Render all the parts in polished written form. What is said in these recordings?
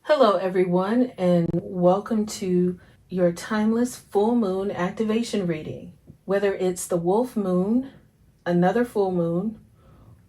Hello, everyone, and welcome to your timeless full moon activation reading. Whether it's the wolf moon, another full moon,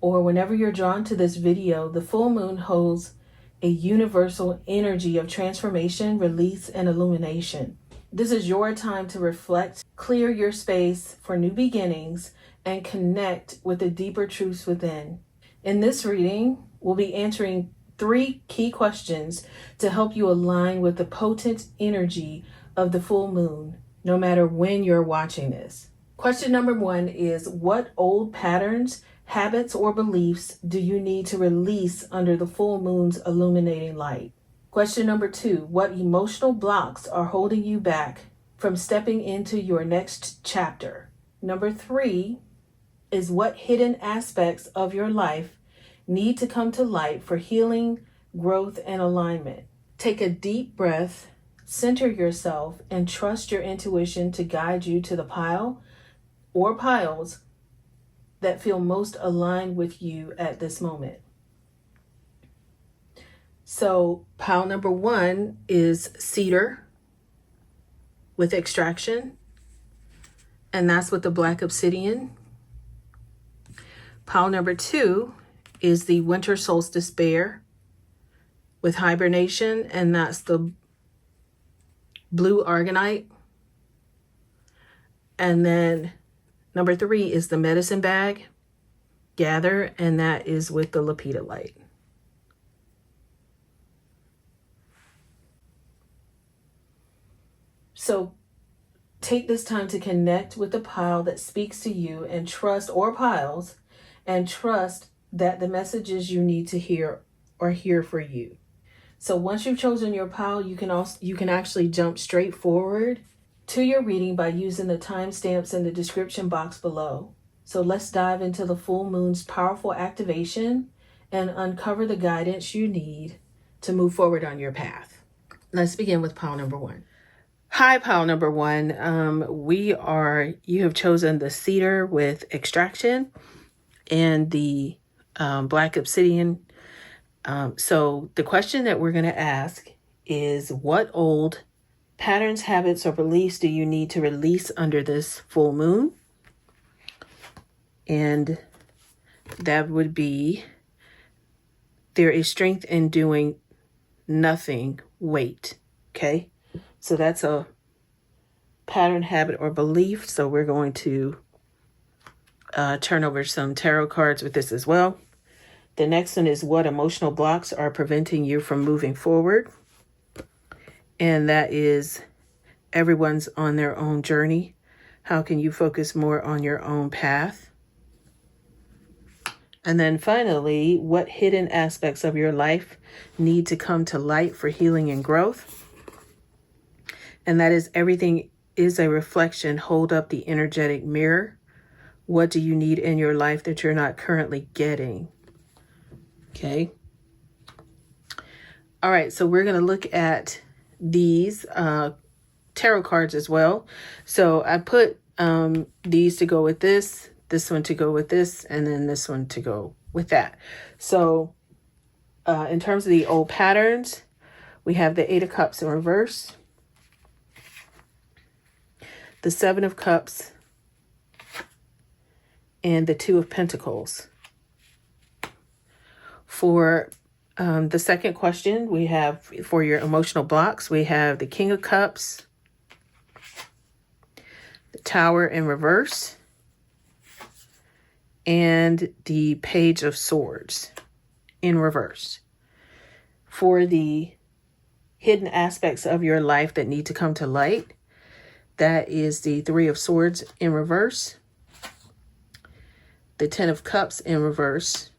or whenever you're drawn to this video, the full moon holds a universal energy of transformation, release, and illumination. This is your time to reflect, clear your space for new beginnings, and connect with the deeper truths within. In this reading, we'll be answering 3 key questions to help you align with the potent energy of the full moon, no matter when you're watching this. Question number 1 is, what old patterns, habits, or beliefs do you need to release under the full moon's illuminating light? Question number 2, what emotional blocks are holding you back from stepping into your next chapter? Number 3 is, what hidden aspects of your life need to come to light for healing, growth, and alignment? Take a deep breath, center yourself, and trust your intuition to guide you to the pile or piles that feel most aligned with you at this moment. So pile number 1 is cedar with extraction, and that's with the black obsidian. Pile number 2 is the winter solstice bear with hibernation, and that's the blue argonite. And then number 3 is the medicine bag gather, and that is with the lepidolite. So take this time to connect with the pile that speaks to you and trust, or piles, and trust that the messages you need to hear are here for you. So once you've chosen your pile, you can actually jump straight forward to your reading by using the timestamps in the description box below. So let's dive into the full moon's powerful activation and uncover the guidance you need to move forward on your path. Let's begin with pile number 1. Hi, pile number 1. You have chosen the cedar with extraction and the black obsidian. So the question that we're going to ask is, what old patterns, habits, or beliefs do you need to release under this full moon? And that would be, there is strength in doing nothing. Wait. Okay. So that's a pattern, habit, or belief. So we're going to turn over some tarot cards with this as well. The next one is, what emotional blocks are preventing you from moving forward? And that is, everyone's on their own journey. How can you focus more on your own path? And then finally, what hidden aspects of your life need to come to light for healing and growth? And that is, everything is a reflection. Hold up the energetic mirror. What do you need in your life that you're not currently getting? Okay. All right. So we're going to look at these tarot cards as well. So I put these to go with this one to go with this, and then this one to go with that. So in terms of the old patterns, we have the 8 of Cups in reverse, the 7 of Cups, and the 2 of Pentacles. For the second question, we have, for your emotional blocks, we have the King of Cups, the Tower in reverse, and the Page of Swords in reverse. For the hidden aspects of your life that need to come to light, that is the 3 of Swords in reverse, the 10 of Cups in reverse,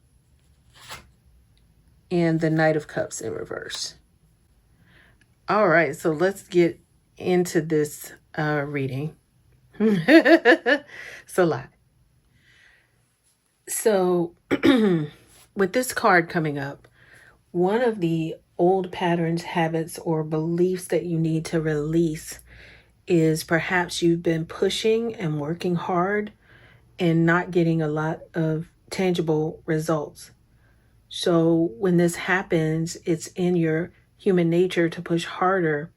and the Knight of Cups in reverse. All right, so let's get into this reading. It's a lot. So with this card coming up, one of the old patterns, habits, or beliefs that you need to release is, perhaps you've been pushing and working hard and not getting a lot of tangible results. So when this happens, it's in your human nature to push harder,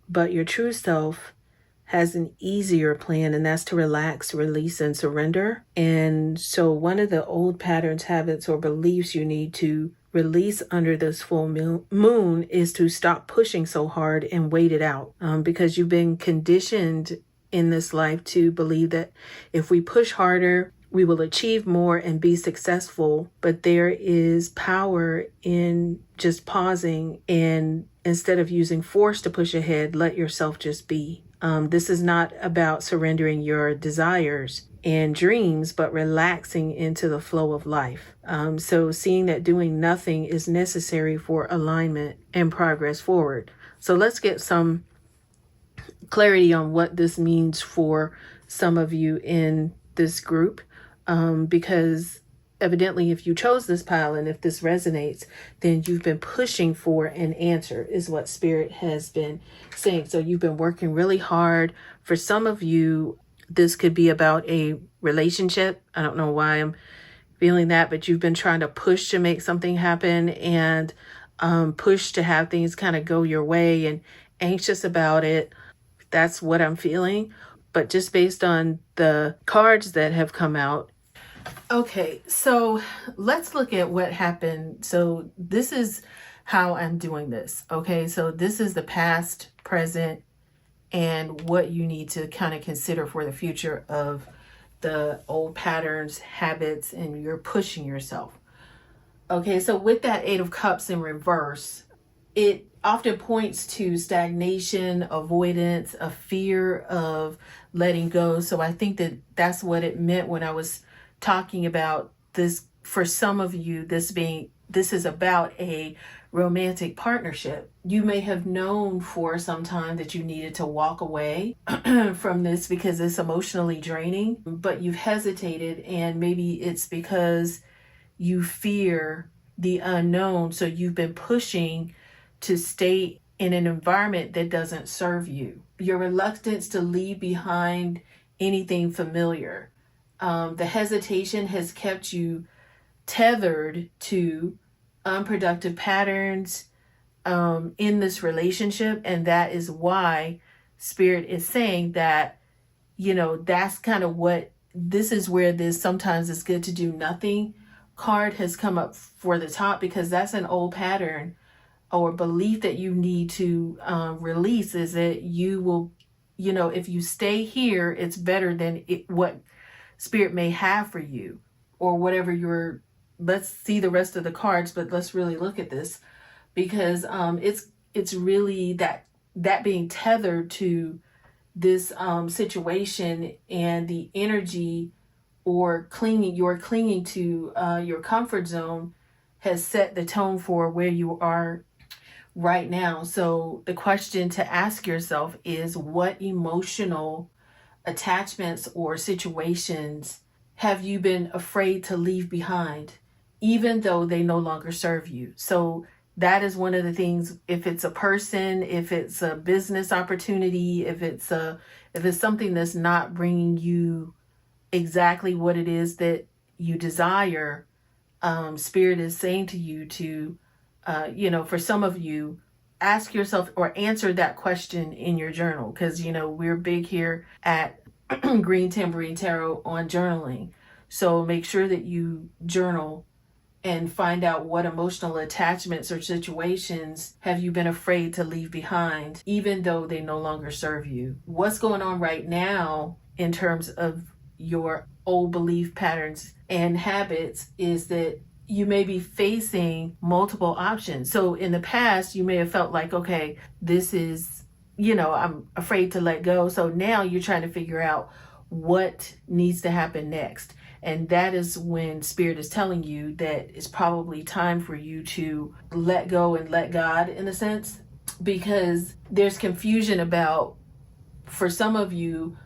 but your true self has an easier plan, and that's to relax, release, and surrender. And so, one of the old patterns, habits, or beliefs you need to release under this full moon is to stop pushing so hard and wait it out, because you've been conditioned in this life to believe that if we push harder, we will achieve more and be successful. But there is power in just pausing, and instead of using force to push ahead, let yourself just be. This is not about surrendering your desires and dreams, but relaxing into the flow of life. So seeing that doing nothing is necessary for alignment and progress forward. So let's get some clarity on what this means for some of you in this group, because evidently if you chose this pile and if this resonates, then you've been pushing for an answer, is what Spirit has been saying. So you've been working really hard. For some of you, this could be about a relationship. I don't know why I'm feeling that, but you've been trying to push to make something happen, and push to have things kind of go your way, and anxious about it. That's what I'm feeling. But just based on the cards that have come out. Okay, so let's look at what happened. So this is how I'm doing this. Okay, so this is the past, present, and what you need to kind of consider for the future of the old patterns, habits, and you're pushing yourself. Okay, so with that Eight of Cups in reverse, it often points to stagnation, avoidance, a fear of letting go. So I think that that's what it meant when I was talking about this. For some of you, this is about a romantic partnership. You may have known for some time that you needed to walk away from this because it's emotionally draining, but you've hesitated, and maybe it's because you fear the unknown. So you've been pushing to stay in an environment that doesn't serve you. Your reluctance to leave behind anything familiar. The hesitation has kept you tethered to unproductive patterns in this relationship. And that is why Spirit is saying that, that's kind of what this is, where this sometimes it's good to do nothing card has come up for the top, because that's an old pattern or belief that you need to release, is that you will, if you stay here, it's better than what Spirit may have for you, or whatever let's see the rest of the cards, but let's really look at this, because it's really that being tethered to this situation, and the energy or you're clinging to your comfort zone has set the tone for where you are right now. So the question to ask yourself is, what emotional attachments or situations have you been afraid to leave behind, even though they no longer serve you? So that is one of the things. If it's a person, if it's a business opportunity, if it's something that's not bringing you exactly what it is that you desire, Spirit is saying to you to, for some of you, ask yourself or answer that question in your journal, because, we're big here at Green Tambourine Tarot on journaling. So make sure that you journal and find out what emotional attachments or situations have you been afraid to leave behind, even though they no longer serve you. What's going on right now in terms of your old belief patterns and habits is that you may be facing multiple options. So in the past, you may have felt like, okay, this is, I'm afraid to let go. So now you're trying to figure out what needs to happen next. And that is when Spirit is telling you that it's probably time for you to let go and let God, in a sense, because there's confusion about, for some of you,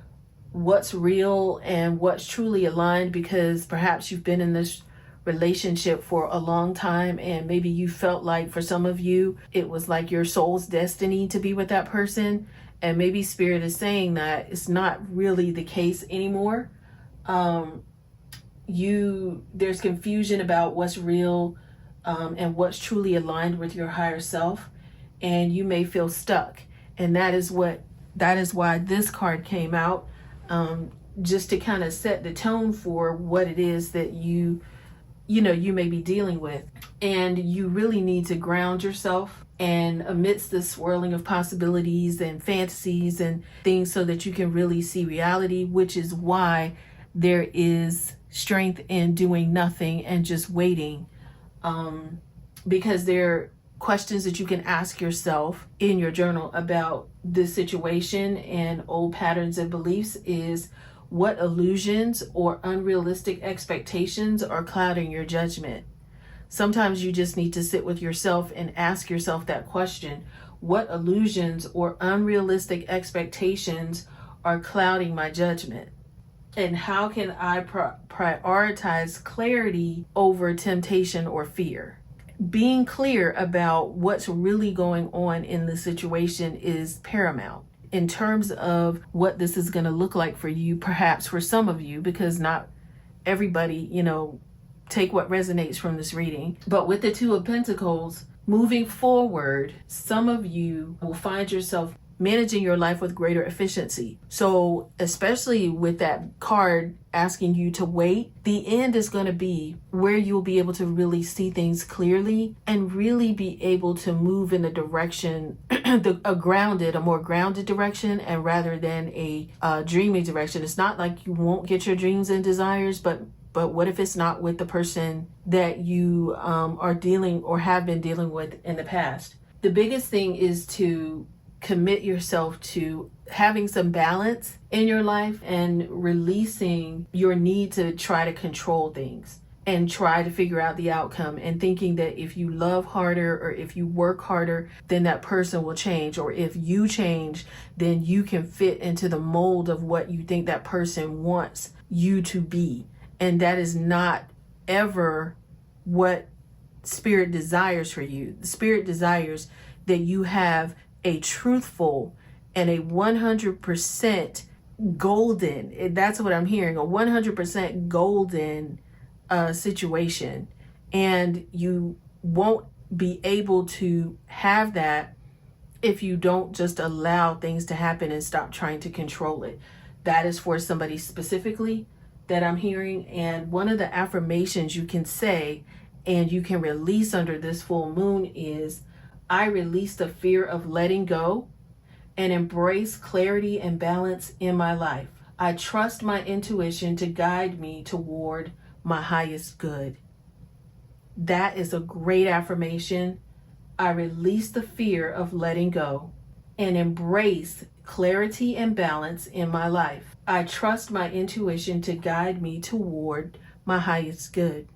what's real and what's truly aligned, because perhaps you've been in this relationship for a long time, and maybe you felt like, for some of you, it was like your soul's destiny to be with that person. And maybe Spirit is saying that it's not really the case anymore. There's confusion about what's real and what's truly aligned with your higher self. and you may feel stuck. And that is why this card came out, just to kind of set the tone for what it is that you may be dealing with. And you really need to ground yourself and amidst the swirling of possibilities and fantasies and things, so that you can really see reality, which is why there is strength in doing nothing and just waiting, because there are questions that you can ask yourself in your journal about this situation and old patterns and beliefs is, what illusions or unrealistic expectations are clouding your judgment? Sometimes you just need to sit with yourself and ask yourself that question. What illusions or unrealistic expectations are clouding my judgment? And how can I prioritize clarity over temptation or fear? Being clear about what's really going on in the situation is paramount in terms of what this is going to look like for you, perhaps for some of you, because not everybody, take what resonates from this reading. But with the Two of Pentacles, moving forward, some of you will find yourself managing your life with greater efficiency. So especially with that card asking you to wait, the end is going to be where you'll be able to really see things clearly and really be able to move in a direction, a more grounded direction, and rather than a dreamy direction. It's not like you won't get your dreams and desires, but what if it's not with the person that you are dealing or have been dealing with in the past? The biggest thing is to commit yourself to having some balance in your life and releasing your need to try to control things and try to figure out the outcome, and thinking that if you love harder or if you work harder, then that person will change, or if you change, then you can fit into the mold of what you think that person wants you to be. And that is not ever what Spirit desires for you. The Spirit desires that you have a truthful and a 100% golden, that's what I'm hearing, a 100% golden situation. And you won't be able to have that if you don't just allow things to happen and stop trying to control it. That is for somebody specifically that I'm hearing. And one of the affirmations you can say and you can release under this full moon is, I release the fear of letting go and embrace clarity and balance in my life. I trust my intuition to guide me toward my highest good. That is a great affirmation. I release the fear of letting go and embrace clarity and balance in my life. I trust my intuition to guide me toward my highest good.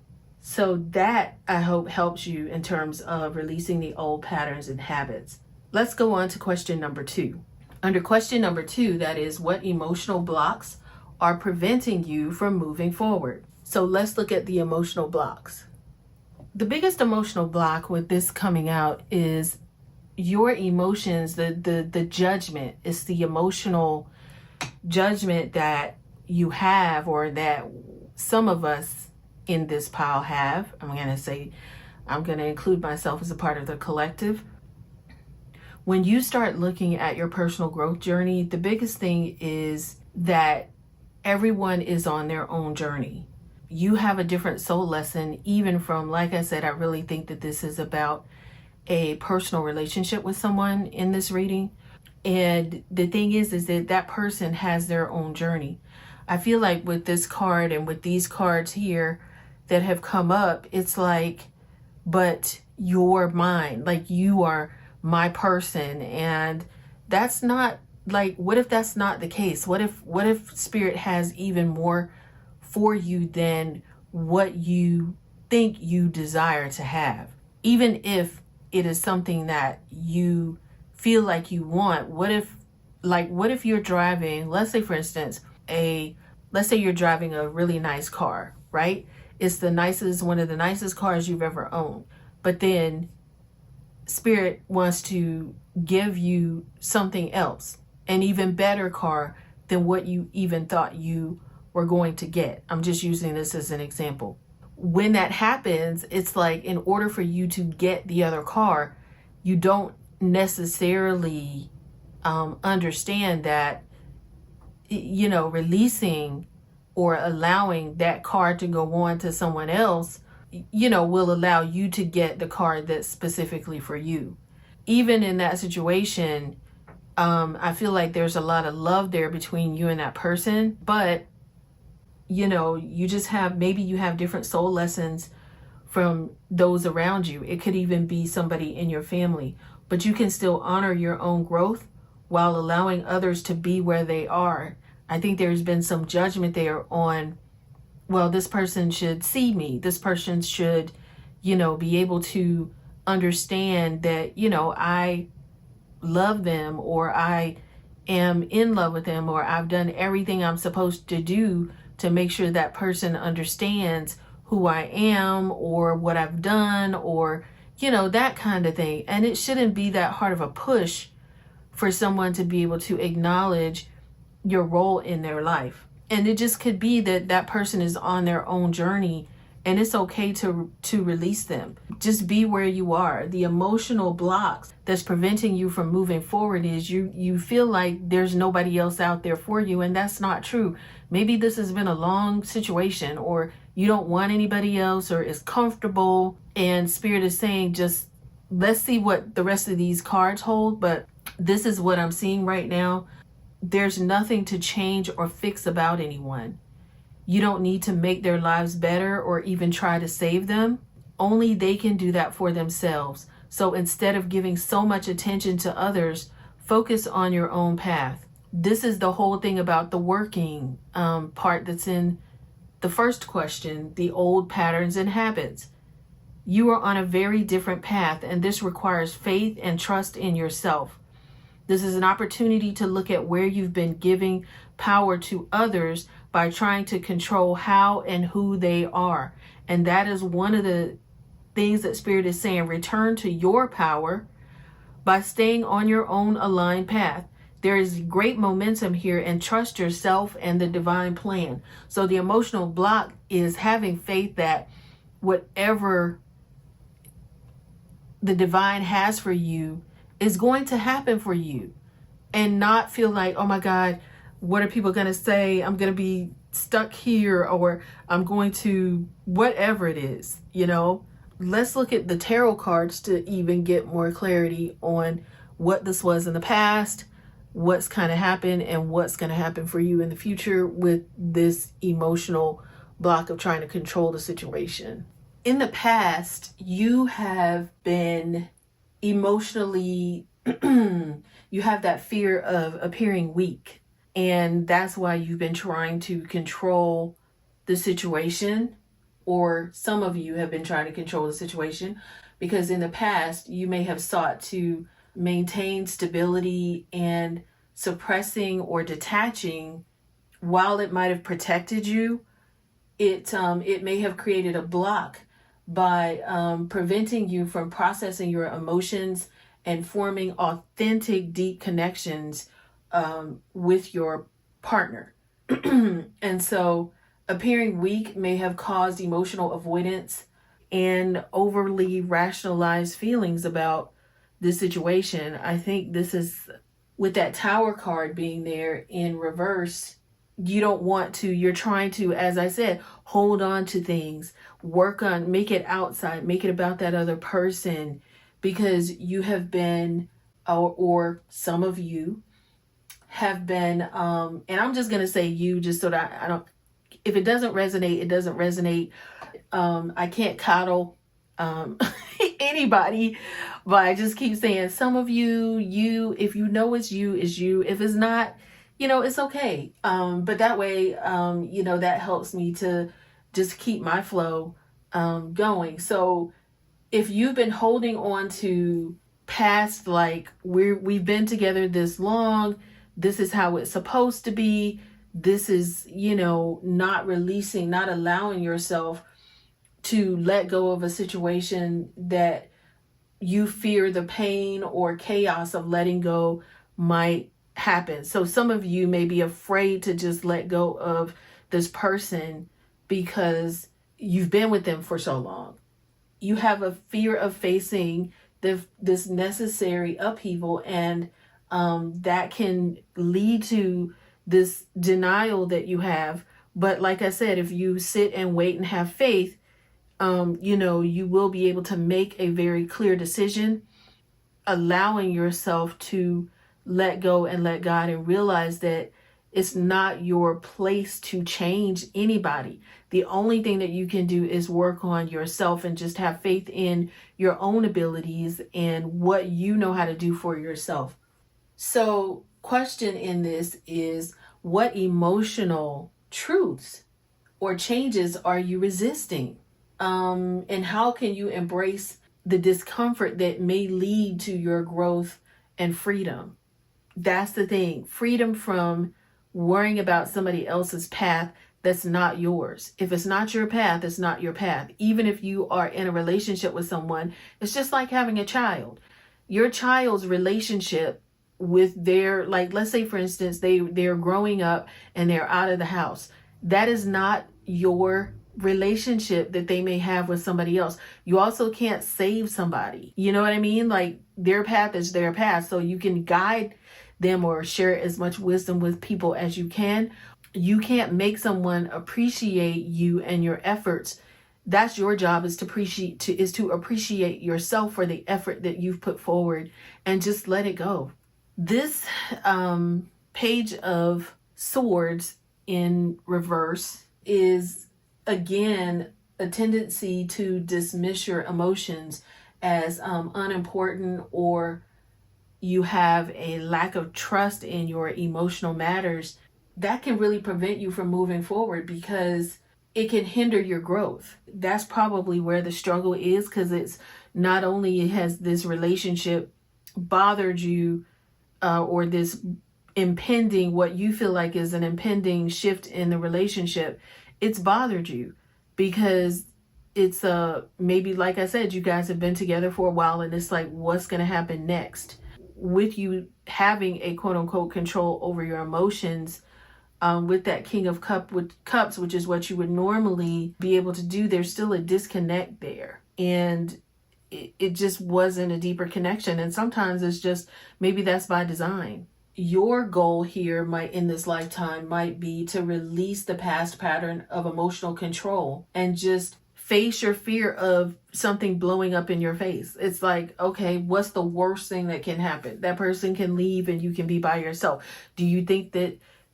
So that, I hope, helps you in terms of releasing the old patterns and habits. Let's go on to question number 2. Under question number 2, that is, what emotional blocks are preventing you from moving forward? So let's look at the emotional blocks. The biggest emotional block with this coming out is your emotions, the judgment. It's the emotional judgment that you have, or that some of us in this pile have. I'm going to include myself as a part of the collective. When you start looking at your personal growth journey, the biggest thing is that everyone is on their own journey. You have a different soul lesson, even from, like I said, I really think that this is about a personal relationship with someone in this reading. And the thing is that person has their own journey. I feel like with this card and with these cards here that have come up, it's like, but you're mine, like you are my person. And that's not, like, what if that's not the case? What if Spirit has even more for you than what you think you desire to have? Even if it is something that you feel like you want, what if you're driving, let's say for instance, let's say you're driving a really nice car, right? It's one of the nicest cars you've ever owned. But then Spirit wants to give you something else, an even better car than what you even thought you were going to get. I'm just using this as an example. When that happens, it's like, in order for you to get the other car, you don't necessarily understand that, releasing or allowing that card to go on to someone else, will allow you to get the card that's specifically for you. Even in that situation, I feel like there's a lot of love there between you and that person, but you just maybe you have different soul lessons from those around you. It could even be somebody in your family, but you can still honor your own growth while allowing others to be where they are. I think there's been some judgment there on, well, this person should see me. This person should, be able to understand that, I love them, or I am in love with them, or I've done everything I'm supposed to do to make sure that person understands who I am or what I've done, or, that kind of thing. And it shouldn't be that hard of a push for someone to be able to acknowledge your role in their life. And it just could be that that person is on their own journey, and it's okay to release them. Just be where you are. The emotional blocks that's preventing you from moving forward is you feel like there's nobody else out there for you, and that's not true. Maybe this has been a long situation, or you don't want anybody else, or it's comfortable, and Spirit is saying, just let's see what the rest of these cards hold, but this is what I'm seeing right now. There's nothing to change or fix about anyone. You don't need to make their lives better or even try to save them. Only they can do that for themselves. So instead of giving so much attention to others, focus on your own path. This is the whole thing about the working part that's in the first question, the old patterns and habits. You are on a very different path, and this requires faith and trust in yourself. This is an opportunity to look at where you've been giving power to others by trying to control how and who they are. And that is one of the things that Spirit is saying. Return to your power by staying on your own aligned path. There is great momentum here, and trust yourself and the divine plan. So the emotional block is having faith that whatever the divine has for you is going to happen for you, and not feel like, oh my God, what are people going to say? I'm going to be stuck here, or I'm going to whatever it is, Let's look at the tarot cards to even get more clarity on what this was in the past, what's kind of happened, and what's going to happen for you in the future with this emotional block of trying to control the situation. In the past, you have been emotionally, you have that fear of appearing weak. And that's why you've been trying to control the situation, or some of you have been trying to control the situation, because in the past, you may have sought to maintain stability, and suppressing or detaching, while it might have protected you, it may have created a block by preventing you from processing your emotions and forming authentic, deep connections with your partner. And so appearing weak may have caused emotional avoidance and overly rationalized feelings about this situation. I think this is, with that Tower card being there in reverse, you don't want to, you're trying to, as I said, hold on to things, work on, make it outside, make it about that other person, because you have been, or some of you have been, and I'm just going to say you, just so that I don't, if it doesn't resonate, it doesn't resonate. I can't coddle anybody, but I just keep saying some of you, if you know it's you, is you. If it's not, it's okay. But that way, that helps me to just keep my flow going. So if you've been holding on to past, like we've been together this long, this is how it's supposed to be, this is, not releasing, not allowing yourself to let go of a situation that you fear the pain or chaos of letting go might happen. So some of you may be afraid to just let go of this person because you've been with them for so long. You have a fear of facing this necessary upheaval, and that can lead to this denial that you have. But like I said, if you sit and wait and have faith, you will be able to make a very clear decision, allowing yourself to let go and let God, and realize that it's not your place to change anybody. The only thing that you can do is work on yourself and just have faith in your own abilities and what you know how to do for yourself. So, question in this is, what emotional truths or changes are you resisting? And how can you embrace the discomfort that may lead to your growth and freedom? That's the thing. Freedom from worrying about somebody else's path that's not yours. If it's not your path, it's not your path. Even if you are in a relationship with someone, it's just like having a child. Your child's relationship with their, like, let's say for instance, they're growing up and they're out of the house. That is not your relationship that they may have with somebody else. You also can't save somebody. You know what I mean? Like, their path is their path. So you can guide them or share as much wisdom with people as you can. You can't make someone appreciate you and your efforts. That's your job, is to appreciate yourself for the effort that you've put forward, and just let it go. This page of swords in reverse is, again, a tendency to dismiss your emotions as unimportant, or you have a lack of trust in your emotional matters. That can really prevent you from moving forward, because it can hinder your growth. That's probably where the struggle is, because it's not only has this relationship bothered you, or this impending, what you feel like is an impending shift in the relationship, it's bothered you because it's maybe, like I said, you guys have been together for a while, and it's like, what's going to happen next? With you having a quote unquote control over your emotions, with that King of Cups, which is what you would normally be able to do, there's still a disconnect there. And it just wasn't a deeper connection. And sometimes it's just, maybe that's by design. Your goal here in this lifetime might be to release the past pattern of emotional control and just face your fear of something blowing up in your face. It's like, okay, what's the worst thing that can happen? That person can leave and you can be by yourself. Do you think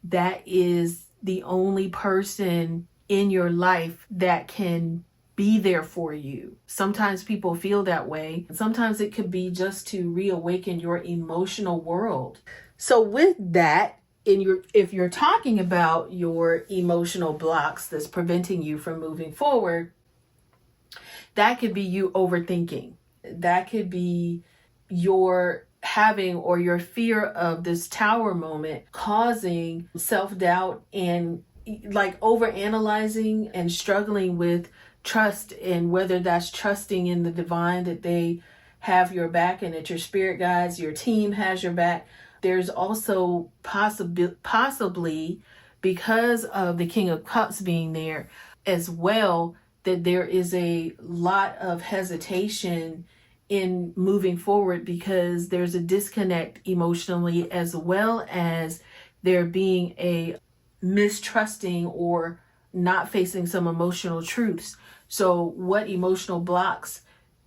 that is the only person in your life that can be there for you? Sometimes people feel that way. Sometimes it could be just to reawaken your emotional world. So with that, if you're talking about your emotional blocks that's preventing you from moving forward, that could be you overthinking. That could be your having, or your fear of this tower moment causing self-doubt, and like overanalyzing and struggling with trust, and whether that's trusting in the divine, that they have your back and that your spirit guides, your team has your back. There's also possibly, because of the King of Cups being there as well, that there is a lot of hesitation in moving forward, because there's a disconnect emotionally, as well as there being a mistrusting or not facing some emotional truths. So what emotional blocks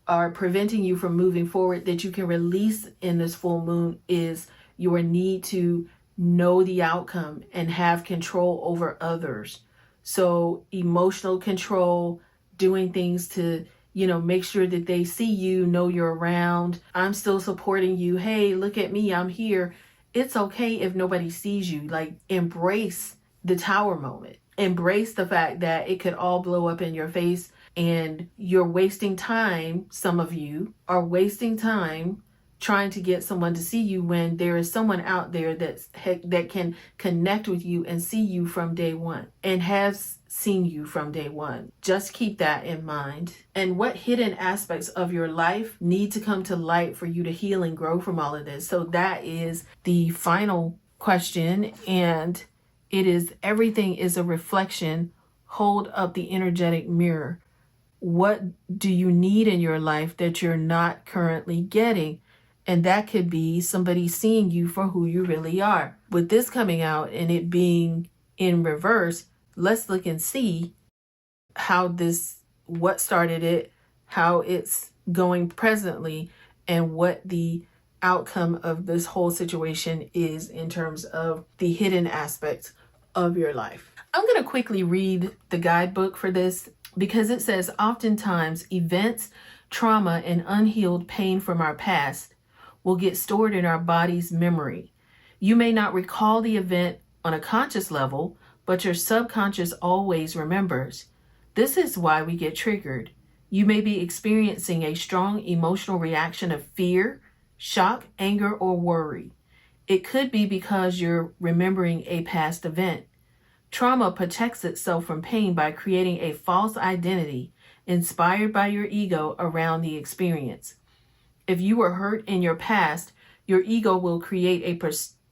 are preventing you from moving forward that you can release in this full moon is your need to know the outcome and have control over others. So emotional control, doing things to, make sure that they see you, know you're around. I'm still supporting you. Hey, look at me, I'm here. It's okay if nobody sees you. Like, embrace the tower moment. Embrace the fact that it could all blow up in your face, and you're wasting time. Some of you are wasting time trying to get someone to see you, when there is someone out there that can connect with you and see you from day one, and has seen you from day one. Just keep that in mind. And what hidden aspects of your life need to come to light for you to heal and grow from all of this? So that is the final question. And it is, everything is a reflection. Hold up the energetic mirror. what do you need in your life that you're not currently getting? And that could be somebody seeing you for who you really are. With this coming out and it being in reverse, let's look and see what started it, how it's going presently, and what the outcome of this whole situation is in terms of the hidden aspects of your life. I'm going to quickly read the guidebook for this because it says oftentimes events, trauma, and unhealed pain from our past will get stored in our body's memory. You may not recall the event on a conscious level, but your subconscious always remembers. This is why we get triggered. You may be experiencing a strong emotional reaction of fear, shock, anger, or worry. It could be because you're remembering a past event. Trauma protects itself from pain by creating a false identity inspired by your ego around the experience. If you were hurt in your past, your ego will create a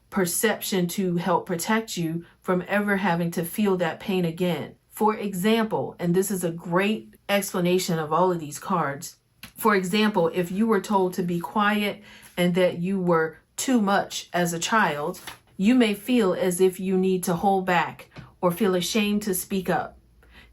perception to help protect you from ever having to feel that pain again. For example, and this is a great explanation of all of these cards. For example, if you were told to be quiet and that you were too much as a child, you may feel as if you need to hold back or feel ashamed to speak up.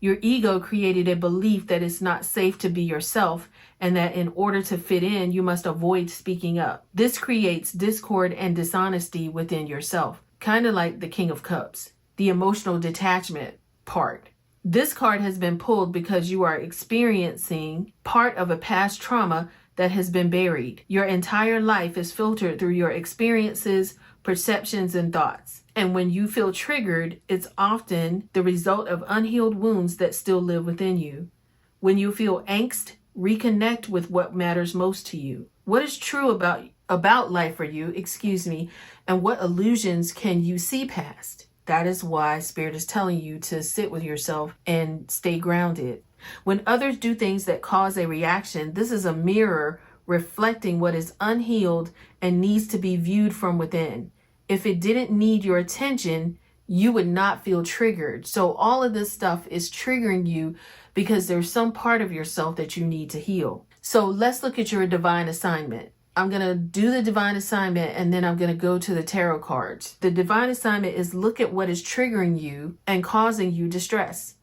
Your ego created a belief that it's not safe to be yourself and that in order to fit in, you must avoid speaking up. This creates discord and dishonesty within yourself, kind of like the King of Cups, the emotional detachment part. This card has been pulled because you are experiencing part of a past trauma that has been buried. Your entire life is filtered through your experiences, perceptions, and thoughts. And when you feel triggered, it's often the result of unhealed wounds that still live within you. When you feel angst, reconnect with what matters most to you. What is true about life for you, and what illusions can you see past? That is why Spirit is telling you to sit with yourself and stay grounded. When others do things that cause a reaction, this is a mirror reflecting what is unhealed and needs to be viewed from within. If it didn't need your attention, you would not feel triggered. So all of this stuff is triggering you because there's some part of yourself that you need to heal. So let's look at your divine assignment. I'm going to do the divine assignment and then I'm going to go to the tarot cards. The divine assignment is look at what is triggering you and causing you distress.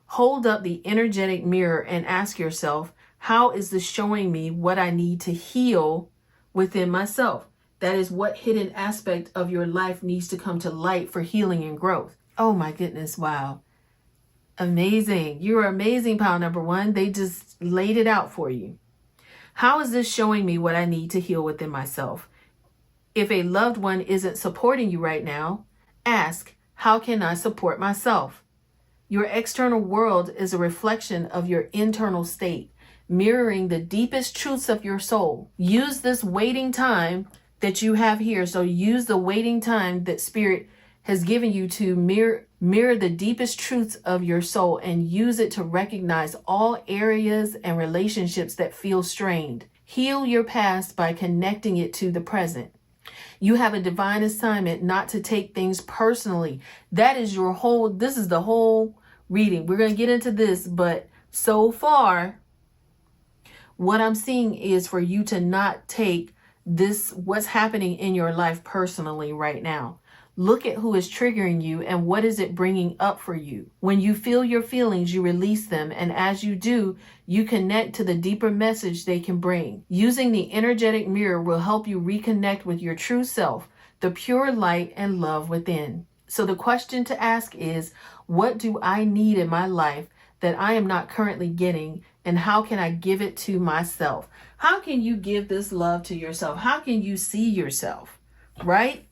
Hold up the energetic mirror and ask yourself, how is this showing me what I need to heal within myself? That is what hidden aspect of your life needs to come to light for healing and growth. Oh my goodness, wow. Amazing. You're amazing, pile number one. They just laid it out for you. How is this showing me what I need to heal within myself? If a loved one isn't supporting you right now, ask, how can I support myself? Your external world is a reflection of your internal state, mirroring the deepest truths of your soul. Use this waiting time that you have here. So use the waiting time that Spirit has given you to mirror the deepest truths of your soul and use it to recognize all areas and relationships that feel strained. Heal your past by connecting it to the present. You have a divine assignment not to take things personally. This is the whole reading. We're going to get into this, but so far, what I'm seeing is for you to not take what's happening in your life personally right now. Look at who is triggering you and what is it bringing up for you. When you feel your feelings, you release them. And as you do, you connect to the deeper message they can bring. Using the energetic mirror will help you reconnect with your true self, the pure light and love within. So the question to ask is, what do I need in my life that I am not currently getting? And how can I give it to myself? How can you give this love to yourself? How can you see yourself? Right?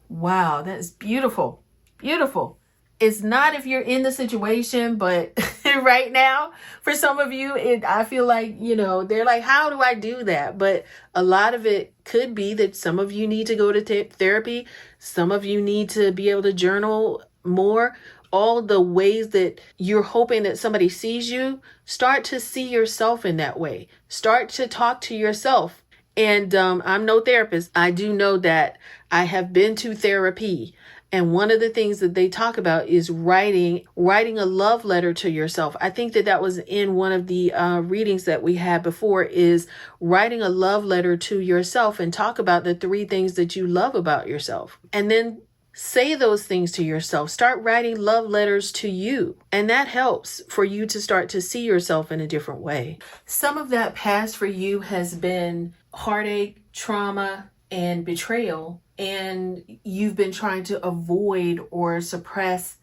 Wow, that's beautiful. Beautiful. It's not if you're in the situation, but right now, for some of you, I feel like, they're like, how do I do that? But a lot of it could be that some of you need to go to therapy. Some of you need to be able to journal more. All the ways that you're hoping that somebody sees you, start to see yourself in that way. Start to talk to yourself. And I'm no therapist. I do know that I have been to therapy And one of the things that they talk about is writing a love letter to yourself. I think that was in one of the readings that we had before, is writing a love letter to yourself and talk about the 3 things that you love about yourself. And then say those things to yourself. Start writing love letters to you. And that helps for you to start to see yourself in a different way. Some of that past for you has been heartache, trauma, and betrayal. And you've been trying to avoid or suppress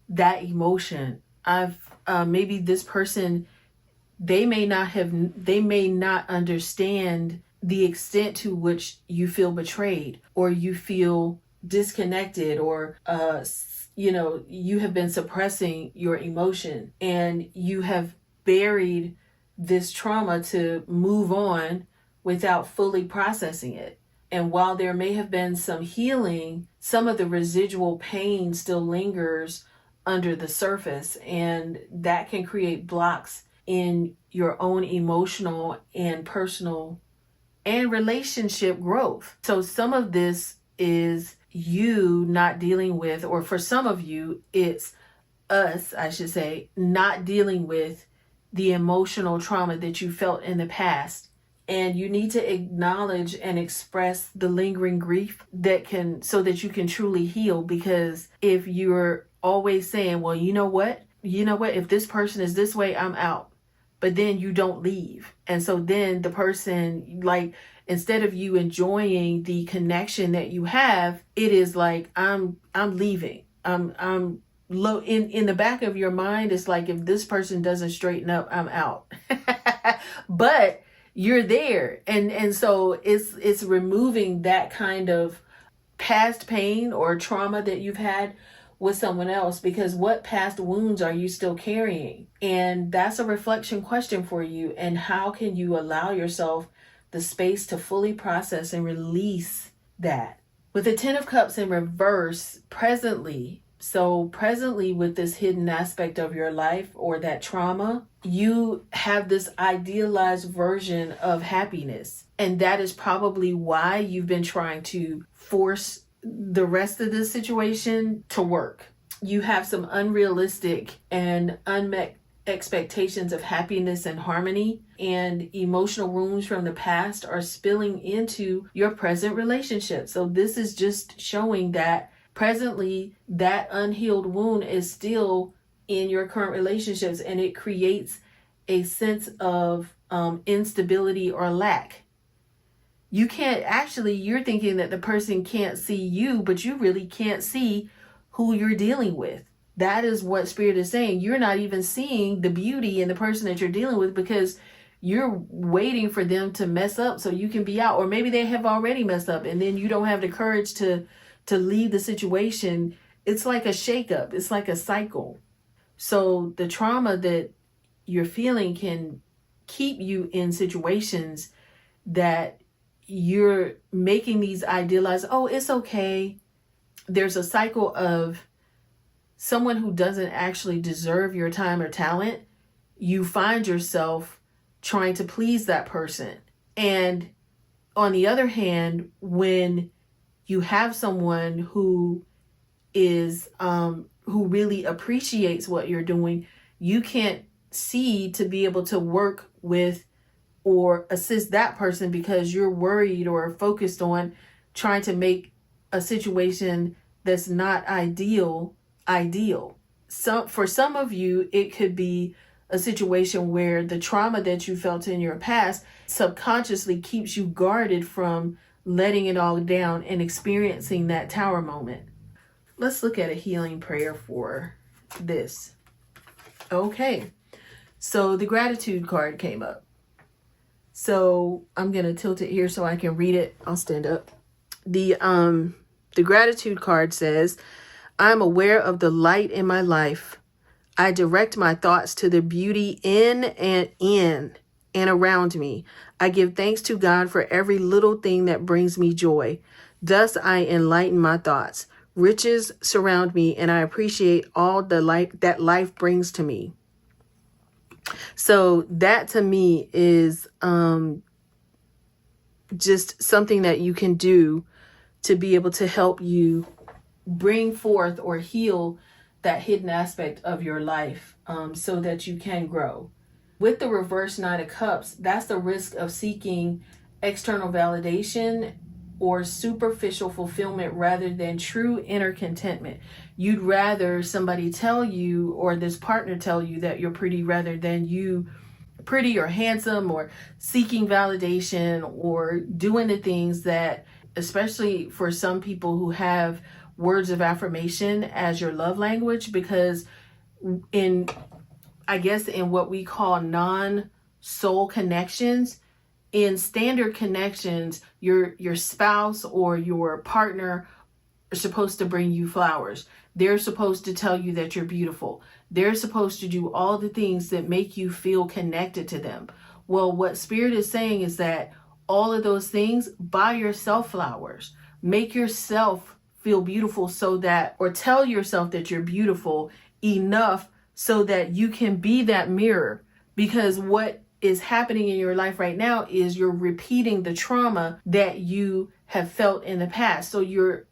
that emotion. Maybe this person, they may not understand the extent to which you feel betrayed, or you feel disconnected, or you have been suppressing your emotion, and you have buried this trauma to move on without fully processing it. And while there may have been some healing, some of the residual pain still lingers under the surface, and that can create blocks in your own emotional and personal and relationship growth. So some of this is you not dealing with, or for some of you, it's us, I should say, not dealing with the emotional trauma that you felt in the past. And you need to acknowledge and express the lingering grief so that you can truly heal. Because if you're always saying, well, you know what, if this person is this way, I'm out. But then you don't leave. And so then the person, like, instead of you enjoying the connection that you have, it is like, I'm leaving. I'm low in the back of your mind. It's like, if this person doesn't straighten up, I'm out. But you're there. And so it's removing that kind of past pain or trauma that you've had with someone else, because what past wounds are you still carrying? And that's a reflection question for you. And how can you allow yourself the space to fully process and release that? With the 10 of Cups in reverse, presently with this hidden aspect of your life, or that trauma, you have this idealized version of happiness. And that is probably why you've been trying to force the rest of the situation to work. You have some unrealistic and unmet expectations of happiness and harmony, and emotional wounds from the past are spilling into your present relationship. So this is just showing that presently that unhealed wound is still in your current relationships, and it creates a sense of instability or lack. You're thinking that the person can't see you, but you really can't see who you're dealing with. That is what Spirit is saying. You're not even seeing the beauty in the person that you're dealing with, because you're waiting for them to mess up so you can be out. Or maybe they have already messed up, and then you don't have the courage to leave the situation. It's like a shakeup. It's like a cycle. So the trauma that you're feeling can keep you in situations that you're making these idealized, oh, it's okay. There's a cycle of someone who doesn't actually deserve your time or talent. You find yourself trying to please that person. And on the other hand, when you have someone who is who really appreciates what you're doing, you can't see to be able to work with or assist that person, because you're worried or focused on trying to make a situation that's not ideal. So for some of you, it could be a situation where the trauma that you felt in your past subconsciously keeps you guarded from letting it all down and experiencing that tower moment. Let's look at a healing prayer for this. Okay, so the gratitude card came up. So I'm going to tilt it here so I can read it. I'll stand up. The gratitude card says, I'm aware of the light in my life. I direct my thoughts to the beauty in and around me. I give thanks to God for every little thing that brings me joy. Thus I enlighten my thoughts. Riches surround me, and I appreciate all the light that life brings to me. So that to me is just something that you can do to be able to help you bring forth or heal that hidden aspect of your life, so that you can grow. With the reverse Nine of Cups, that's the risk of seeking external validation or superficial fulfillment rather than true inner contentment. You'd rather somebody tell you, or this partner tell you, that you're pretty rather than you pretty or handsome, or seeking validation or doing the things that, especially for some people who have words of affirmation as your love language, because in, I guess, in what we call non-soul connections, in standard connections, your spouse or your partner are supposed to bring you flowers. They're supposed to tell you that you're beautiful. They're supposed to do all the things that make you feel connected to them. Well, what Spirit is saying is that all of those things, buy yourself flowers. Make yourself feel beautiful, so that, or tell yourself that you're beautiful enough so that you can be that mirror. Because what is happening in your life right now is you're repeating the trauma that you have felt in the past. So you're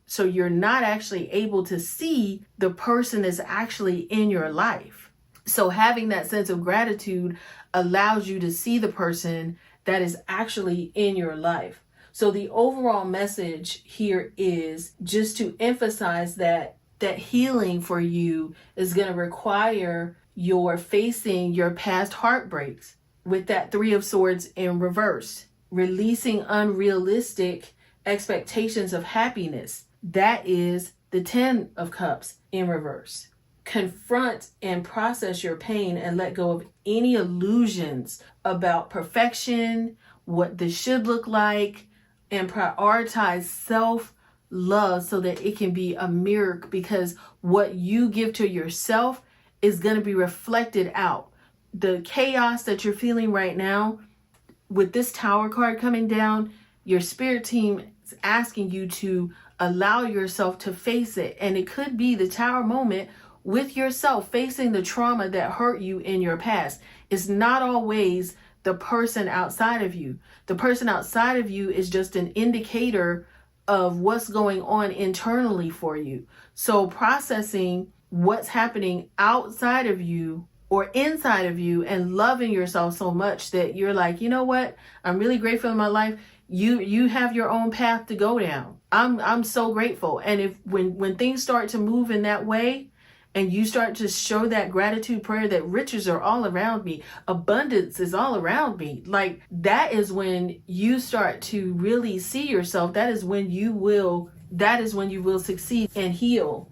not actually able to see the person that's actually in your life. So having that sense of gratitude allows you to see the person that is actually in your life. So the overall message here is just to emphasize that healing for you is going to require your facing your past heartbreaks with that Three of Swords in reverse, releasing unrealistic expectations of happiness. That is the Ten of Cups in reverse. Confront and process your pain and let go of any illusions about perfection, what this should look like, and prioritize self-love so that it can be a mirror, because what you give to yourself is going to be reflected out. The chaos that you're feeling right now, with this Tower card coming down, your spirit team is asking you to allow yourself to face it. And it could be the Tower moment with yourself, facing the trauma that hurt you in your past. It's not always the person outside of you. The person outside of you is just an indicator of what's going on internally for you. So processing what's happening outside of you or inside of you, and loving yourself so much that you're like, you know what? I'm really grateful in my life. You have your own path to go down. I'm so grateful. And if when things start to move in that way, and you start to show that gratitude prayer that riches are all around me, abundance is all around me, like, that is when you start to really see yourself. That is when you will succeed and heal.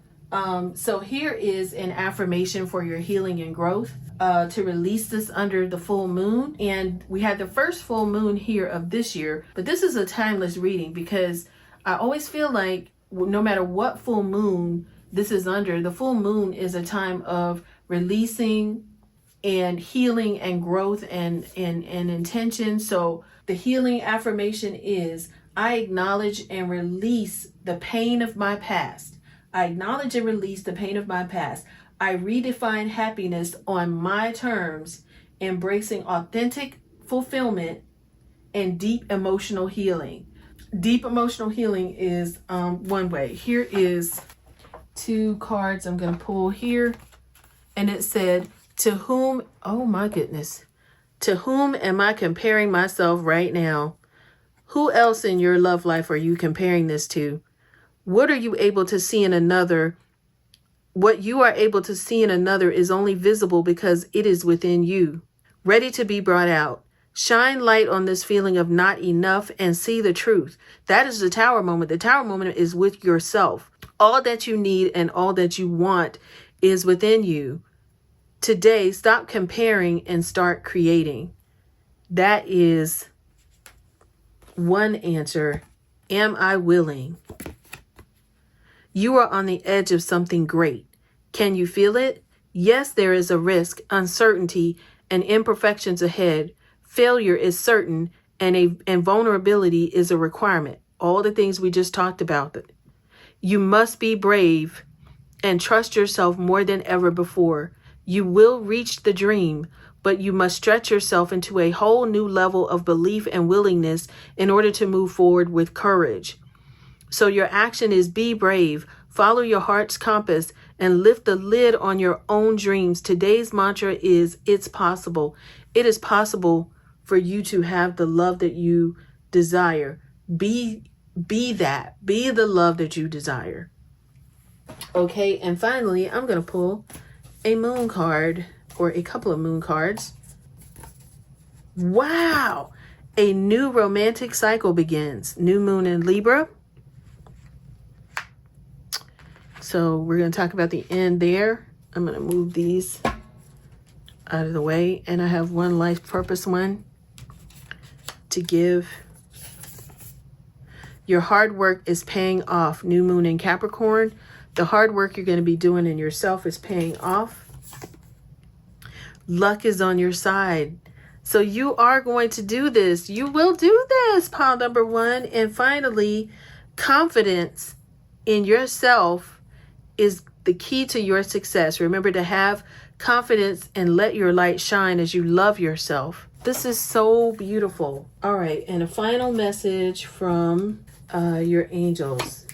So here is an affirmation for your healing and growth, to release this under the full moon. And we had the first full moon here of this year, but this is a timeless reading, because I always feel like no matter what full moon this is under, the full moon is a time of releasing and healing and growth and intention. So the healing affirmation is, I acknowledge and release the pain of my past. I acknowledge and release the pain of my past. I redefine happiness on my terms, embracing authentic fulfillment and deep emotional healing. Deep emotional healing is one way. Here is 2 cards I'm going to pull here. And it said, oh my goodness, to whom am I comparing myself right now? Who else in your love life are you comparing this to? What are you able to see in another? What you are able to see in another is only visible because it is within you, ready to be brought out. Shine light on this feeling of not enough and see the truth. That is the Tower moment. The Tower moment is with yourself. All that you need and all that you want is within you. Today, stop comparing and start creating. That is one answer. Am I willing? You are on the edge of something great. Can you feel it? Yes, there is a risk, uncertainty, and imperfections ahead. Failure is certain, and vulnerability is a requirement. All the things we just talked about. You must be brave and trust yourself more than ever before. You will reach the dream, but you must stretch yourself into a whole new level of belief and willingness in order to move forward with courage. So your action is be brave, Follow your heart's compass and lift the lid on your own dreams. Today's mantra is, it's possible. It is possible for you to have the love that you desire. Be that. Be the love that you desire. Okay, and finally, I'm going to pull a moon card, or a couple of moon cards. Wow! A new romantic cycle begins. New moon in Libra. So we're going to talk about the end there. I'm going to move these out of the way. And I have one life purpose one to give. Your hard work is paying off. New moon in Capricorn. The hard work you're going to be doing in yourself is paying off. Luck is on your side. So you are going to do this. You will do this, pile number one. And finally, confidence in yourself is the key to your success. Remember to have confidence and let your light shine as you love yourself. This is so beautiful. All right. And a final message from your angels.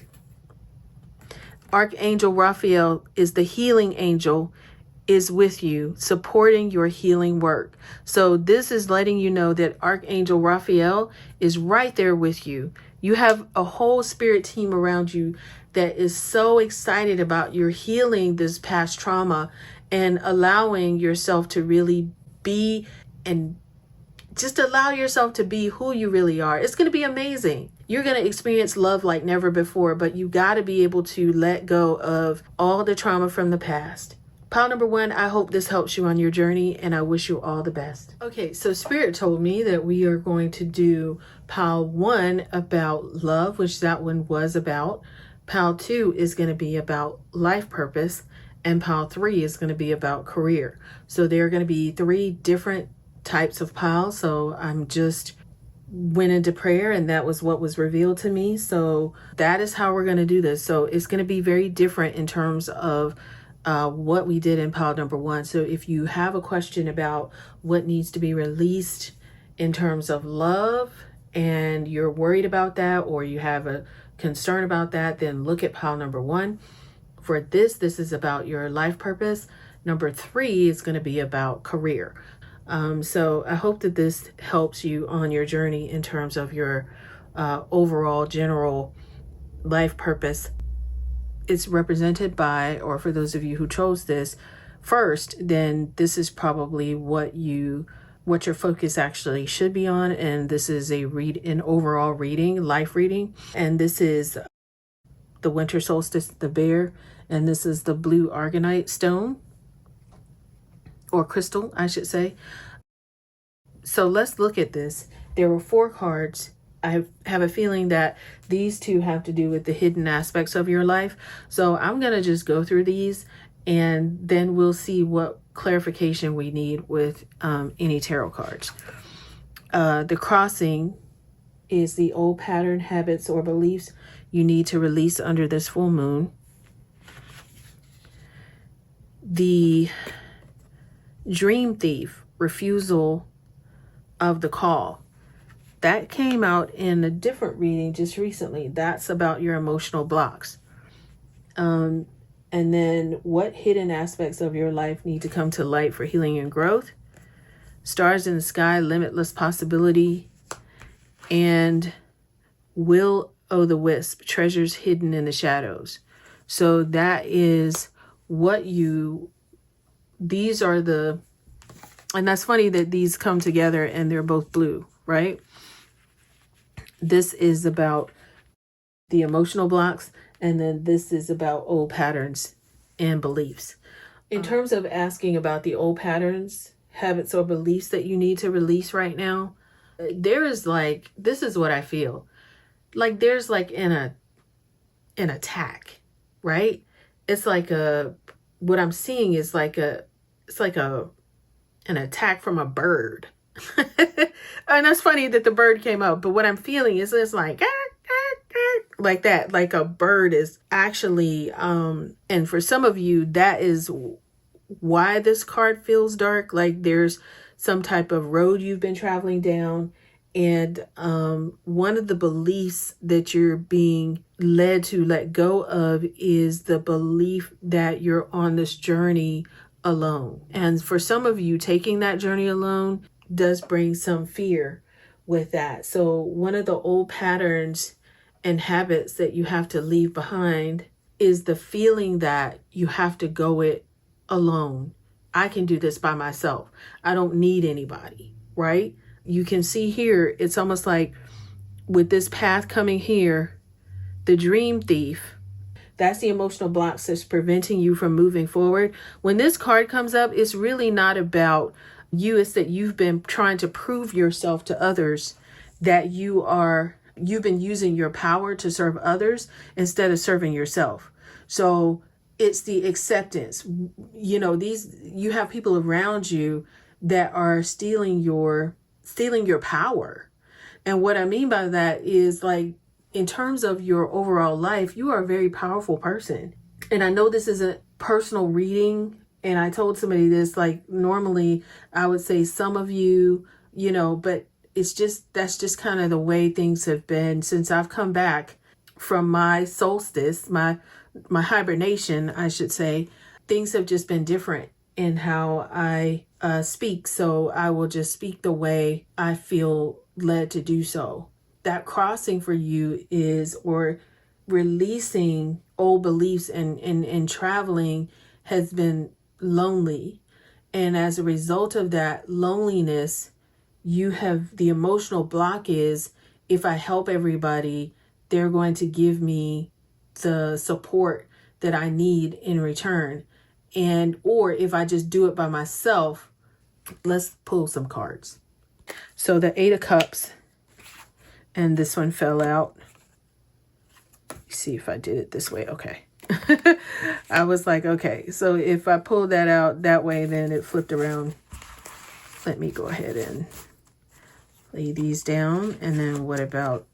Archangel Raphael is the healing angel, is with you, supporting your healing work. So this is letting you know that Archangel Raphael is right there with you. You have a whole spirit team around you that is so excited about your healing this past trauma and allowing yourself to really be, and just allow yourself to be who you really are. It's going to be amazing. You're going to experience love like never before, but you got to be able to let go of all the trauma from the past. Pile number one, I hope this helps you on your journey, and I wish you all the best. Okay, so Spirit told me that we are going to do pile one about love, which that one was about. Pile two is going to be about life purpose, and pile three is going to be about career. So there are going to be three different types of piles. So I'm just went into prayer, and that was what was revealed to me. So that is how we're going to do this. So it's going to be very different in terms of what we did in pile number one. So if you have a question about what needs to be released in terms of love, and you're worried about that, or you have a concern about that, then look at pile number one. For this is about your life purpose. Number three is going to be about career. So I hope that this helps you on your journey in terms of your overall general life purpose. It's represented by, or for those of you who chose this first, then this is probably what your focus actually should be on. And this is an overall reading, life reading. And this is the winter solstice, the bear, and this is the blue argonite stone, or crystal, I should say. So let's look at this. There were 4 cards. I have a feeling that these two have to do with the hidden aspects of your life. So I'm going to just go through these, and then we'll see what clarification we need with any tarot cards. The crossing is the old pattern, habits, or beliefs you need to release under this full moon. The dream thief, refusal of the call. That came out in a different reading just recently. That's about your emotional blocks. And then what hidden aspects of your life need to come to light for healing and growth. Stars in the sky, limitless possibility. And will o' the wisp, treasures hidden in the shadows. So that is what these are the, and that's funny that these come together and they're both blue, right? This is about the emotional blocks, and then this is about old patterns and beliefs. In terms of asking about the old patterns, habits, or beliefs that you need to release right now, there is this is what I feel. Like there's an attack, right? It's what I'm seeing is an attack from a bird. And that's funny that the bird came up, but what I'm feeling is it's like that, like a bird is actually, and for some of you, that is why this card feels dark. Like there's some type of road you've been traveling down, And one of the beliefs that you're being led to let go of is the belief that you're on this journey alone. And for some of you, taking that journey alone does bring some fear with that. So one of the old patterns and habits that you have to leave behind is the feeling that you have to go it alone. I can do this by myself. I don't need anybody, right? You can see here, it's almost like with this path coming here, the dream thief, that's the emotional blocks that's preventing you from moving forward. When this card comes up, it's really not about you. It's that you've been trying to prove yourself to others that you've been using your power to serve others instead of serving yourself. So it's the acceptance. You have people around you that are stealing your power. And what I mean by that is, like, in terms of your overall life, you are a very powerful person. And I know this is a personal reading. And I told somebody this, like, normally I would say some of you, but that's just kind of the way things have been since I've come back from my solstice, my hibernation, I should say. Things have just been different in how I speak. So I will just speak the way I feel led to do so. That crossing for you is, or releasing old beliefs and traveling has been lonely. And as a result of that loneliness, you have the emotional block is, if I help everybody, they're going to give me the support that I need in return. Or if I just do it by myself. Let's pull some cards. So the 8 of Cups, and this one fell out. Let's see if I did it this way. Okay. I was like, okay, so if I pull that out that way, then it flipped around. Let me go ahead and lay these down. And then what about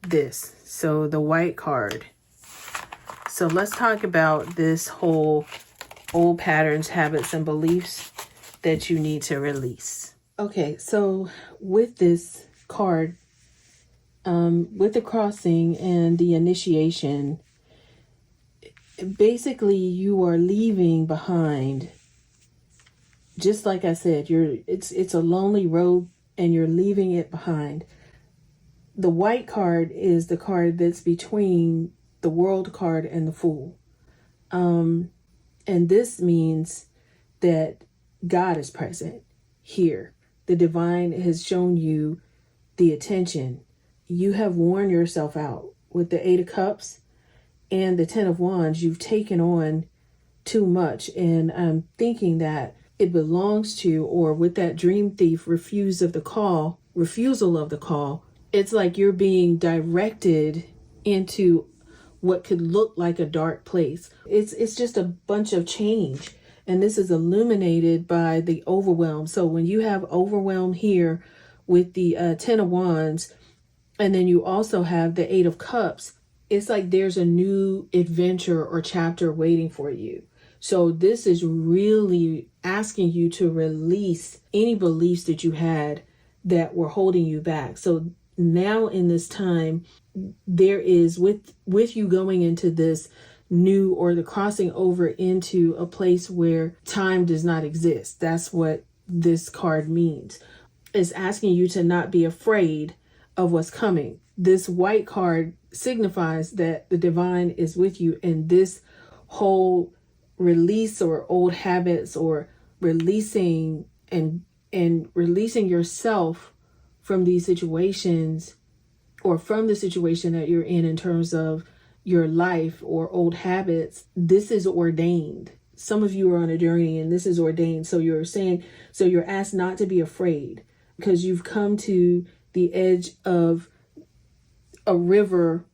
this? So the white card. So let's talk about this whole old patterns, habits, and beliefs that you need to release. Okay, so with this card, with the crossing and the initiation, basically you are leaving behind, just like I said, it's a lonely road and you're leaving it behind. The white card is the card that's between the World card and the Fool. And this means that God is present here. The divine has shown you the attention. You have worn yourself out with the 8 of Cups and the 10 of Wands. You've taken on too much. And I'm thinking that it belongs to, or with that dream thief refusal of the call, it's like you're being directed into what could look like a dark place. It's just a bunch of change. And this is illuminated by the overwhelm. So when you have overwhelm here with the 10 of Wands, and then you also have the 8 of Cups, it's like there's a new adventure or chapter waiting for you. So this is really asking you to release any beliefs that you had that were holding you back. So now in this time, there is, with you going into this new, or the crossing over into a place where time does not exist. That's what this card means. It's asking you to not be afraid of what's coming. This white card signifies that the divine is with you in this whole release, or old habits, or releasing and releasing yourself from these situations, or from the situation that you're in terms of your life or old habits. This is ordained. Some of you are on a journey and this is ordained. So you're asked not to be afraid, because you've come to the edge of a river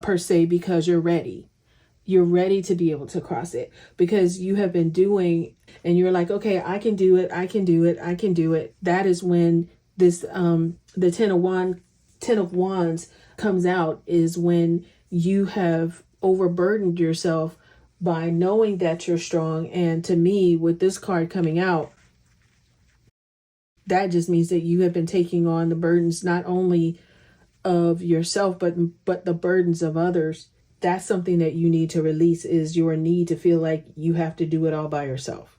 per se, because you're ready. You're ready to be able to cross it, because you have been doing, and you're like, okay, I can do it. I can do it. I can do it. That is when this, the 10 of Wands comes out, is when you have overburdened yourself by knowing that you're strong. And to me, with this card coming out, that just means that you have been taking on the burdens not only of yourself, but the burdens of others. That's something that you need to release, is your need to feel like you have to do it all by yourself.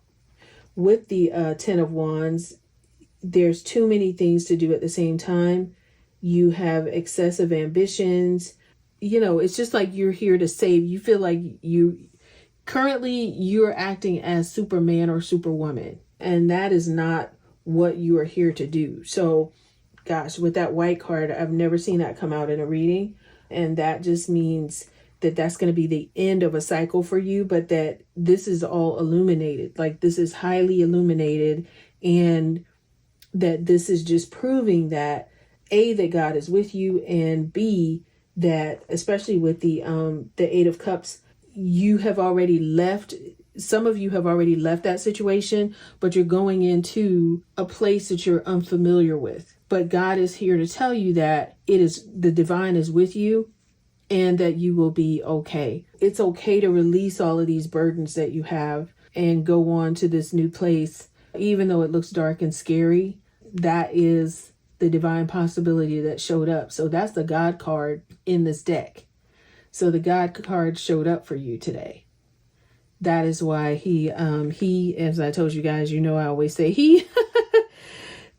With the 10 of Wands, there's too many things to do at the same time. You have excessive ambitions. It's just like you're here to save. You feel like you're acting as Superman or Superwoman, and that is not what you are here to do. So, gosh, with that white card, I've never seen that come out in a reading. And that just means that that's going to be the end of a cycle for you, but that this is all illuminated. Like, this is highly illuminated, and that this is just proving that A, that God is with you, and B, that especially with the 8 of Cups, you have already left. Some of you have already left that situation, but you're going into a place that you're unfamiliar with. But God is here to tell you that the divine is with you, and that you will be okay. It's okay to release all of these burdens that you have and go on to this new place. Even though it looks dark and scary, that is the divine possibility that showed up. So that's the God card in this deck. So the God card showed up for you today. That is why he, as I told you guys, I always say he,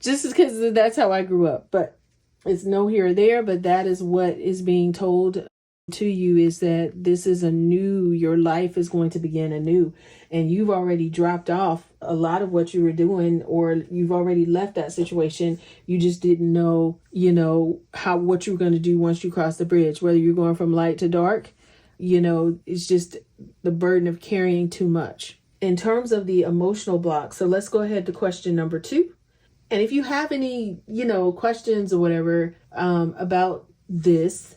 just because that's how I grew up. But it's no here or there, but that is what is being told to you, is that this is your life is going to begin anew, and you've already dropped off a lot of what you were doing, or you've already left that situation. You just didn't know, what you were going to do once you cross the bridge, whether you're going from light to dark. It's just the burden of carrying too much. In terms of the emotional block, so let's go ahead to question number 2. And if you have any, questions or whatever about this,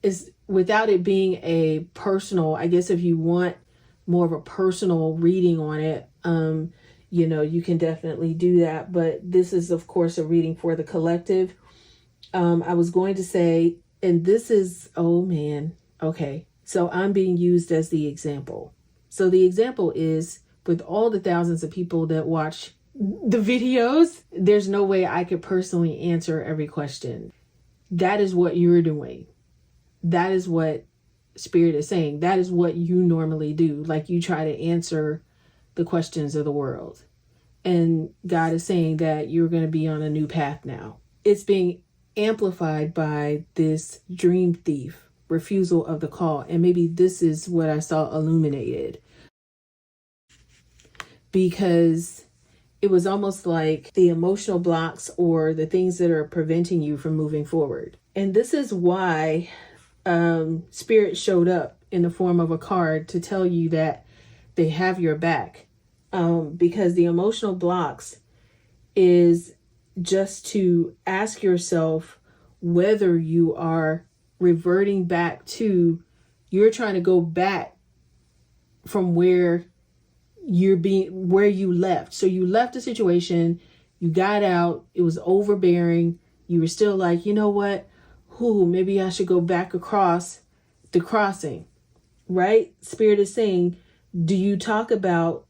is without it being a personal, I guess if you want more of a personal reading on it, you can definitely do that. But this is, of course, a reading for the collective. I was going to say, and this is, oh man, okay. So I'm being used as the example. So the example is, with all the thousands of people that watch the videos, there's no way I could personally answer every question. That is what you're doing. That is what Spirit is saying. That is what you normally do. Like, you try to answer the questions of the world. And God is saying that you're going to be on a new path now. It's being amplified by this dream thief, refusal of the call. And maybe this is what I saw illuminated. Because it was almost like the emotional blocks or the things that are preventing you from moving forward. And this is why Spirit showed up in the form of a card to tell you that they have your back. Because the emotional blocks is just to ask yourself whether you are reverting back to, you're trying to go back from where you left. So you left a situation, you got out, it was overbearing. You were still like, you know what? Maybe I should go back across the crossing, right? Spirit is saying, do you talk about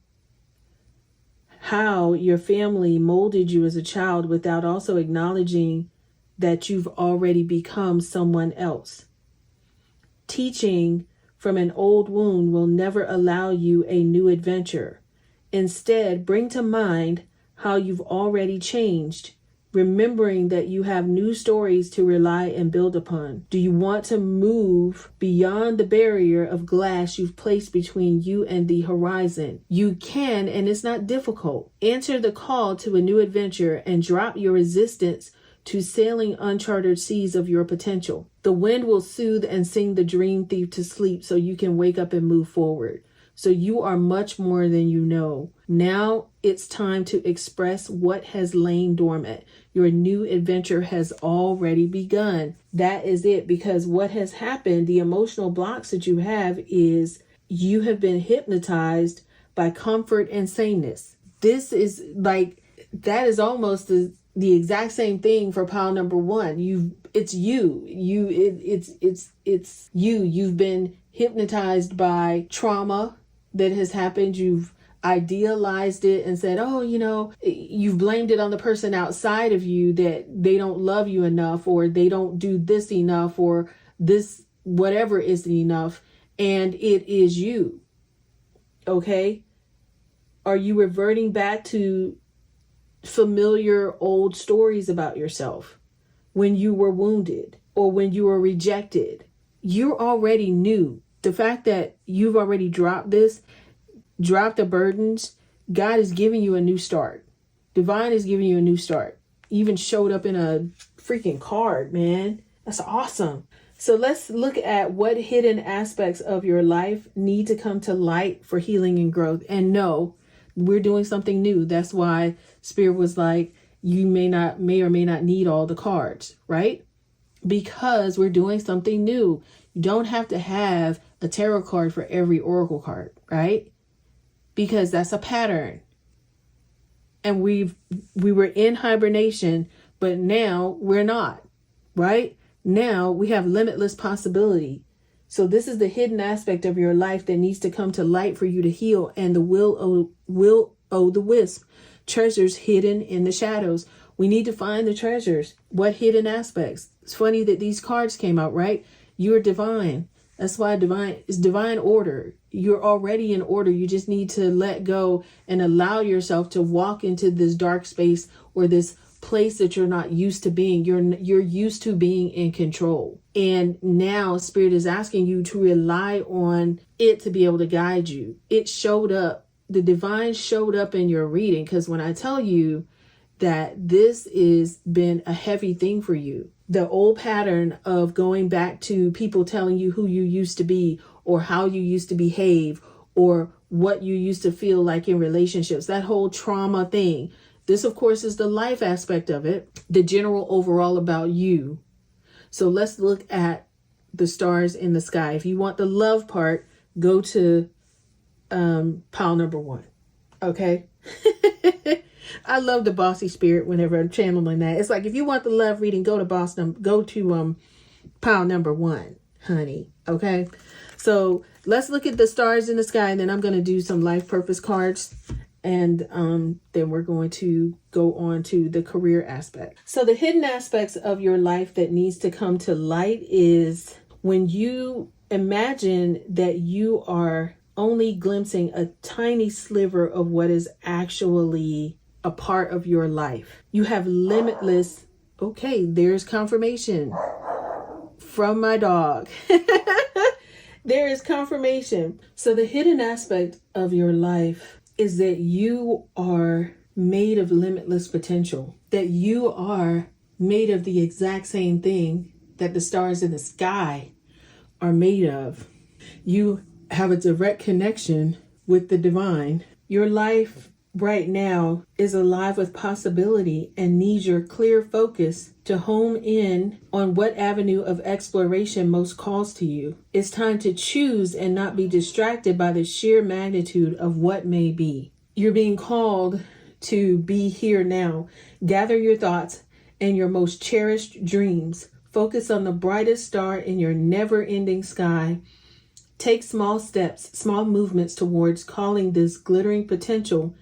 how your family molded you as a child without also acknowledging that you've already become someone else? Teaching from an old wound will never allow you a new adventure. Instead, bring to mind how you've already changed, remembering that you have new stories to rely and build upon. Do you want to move beyond the barrier of glass you've placed between you and the horizon? You can, and it's not difficult. Answer the call to a new adventure and drop your resistance to sailing uncharted seas of your potential. The wind will soothe and sing the dream thief to sleep so you can wake up and move forward. So you are much more than you know. Now it's time to express what has lain dormant. Your new adventure has already begun. That is it, because what has happened, the emotional blocks that you have, is you have been hypnotized by comfort and sameness. This is like, that is almost the exact same thing for pile number 1. It's you. You've been hypnotized by trauma that has happened. You've idealized it and said, oh, you've blamed it on the person outside of you that they don't love you enough, or they don't do this enough, or this whatever isn't enough, and it is you. Okay? Are you reverting back to familiar old stories about yourself when you were wounded or when you were rejected? You already knew. The fact that you've already dropped the burdens, God is giving you a new start. Divine is giving you a new start. Even showed up in a freaking card, man. That's awesome. So let's look at what hidden aspects of your life need to come to light for healing and growth. And no, we're doing something new. That's why Spirit was like, you may or may not need all the cards, right? Because we're doing something new. You don't have to have a tarot card for every oracle card, right? Because that's a pattern. And we were in hibernation, but now we're not, right? Now we have limitless possibility. So this is the hidden aspect of your life that needs to come to light for you to heal. And the will o' the wisp, treasures hidden in the shadows. We need to find the treasures. What hidden aspects? It's funny that these cards came out, right? You're divine. That's why it's divine order. You're already in order. You just need to let go and allow yourself to walk into this dark space or this place that you're not used to being. You're used to being in control. And now Spirit is asking you to rely on it to be able to guide you. It showed up. The divine showed up in your reading. Because when I tell you that this has been a heavy thing for you, the old pattern of going back to people telling you who you used to be or how you used to behave or what you used to feel like in relationships, that whole trauma thing. This, of course, is the life aspect of it, the general overall about you. So let's look at the stars in the sky. If you want the love part, go to pile number 1. Okay. I love the bossy spirit whenever I'm channeling that. It's like, if you want the love reading, go to pile number 1, honey. Okay. So let's look at the stars in the sky, and then I'm going to do some life purpose cards. And then we're going to go on to the career aspect. So the hidden aspects of your life that needs to come to light is when you imagine that you are only glimpsing a tiny sliver of what is actually a part of your life. You have limitless, okay, there's confirmation from my dog. There is confirmation. So the hidden aspect of your life is that you are made of limitless potential, that you are made of the exact same thing that the stars in the sky are made of. You have a direct connection with the divine. Your life right now is alive with possibility and needs your clear focus to home in on what avenue of exploration most calls to you. It's time to choose and not be distracted by the sheer magnitude of what may be. You're being called to be here now. Gather your thoughts and your most cherished dreams. Focus on the brightest star in your never-ending sky. Take small steps, small movements towards calling this glittering potential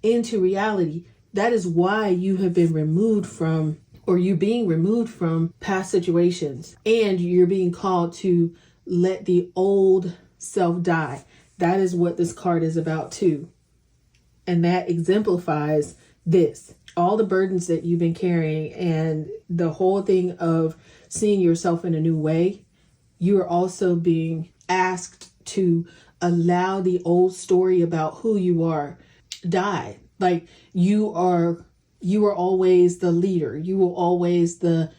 into reality. That is why you have been removed from, or you being removed from past situations, and you're being called to let the old self die. That is what this card is about too. And that exemplifies this. All the burdens that you've been carrying and the whole thing of seeing yourself in a new way, you are also being asked to allow the old story about who you are die. Like you are always the leader. You were always the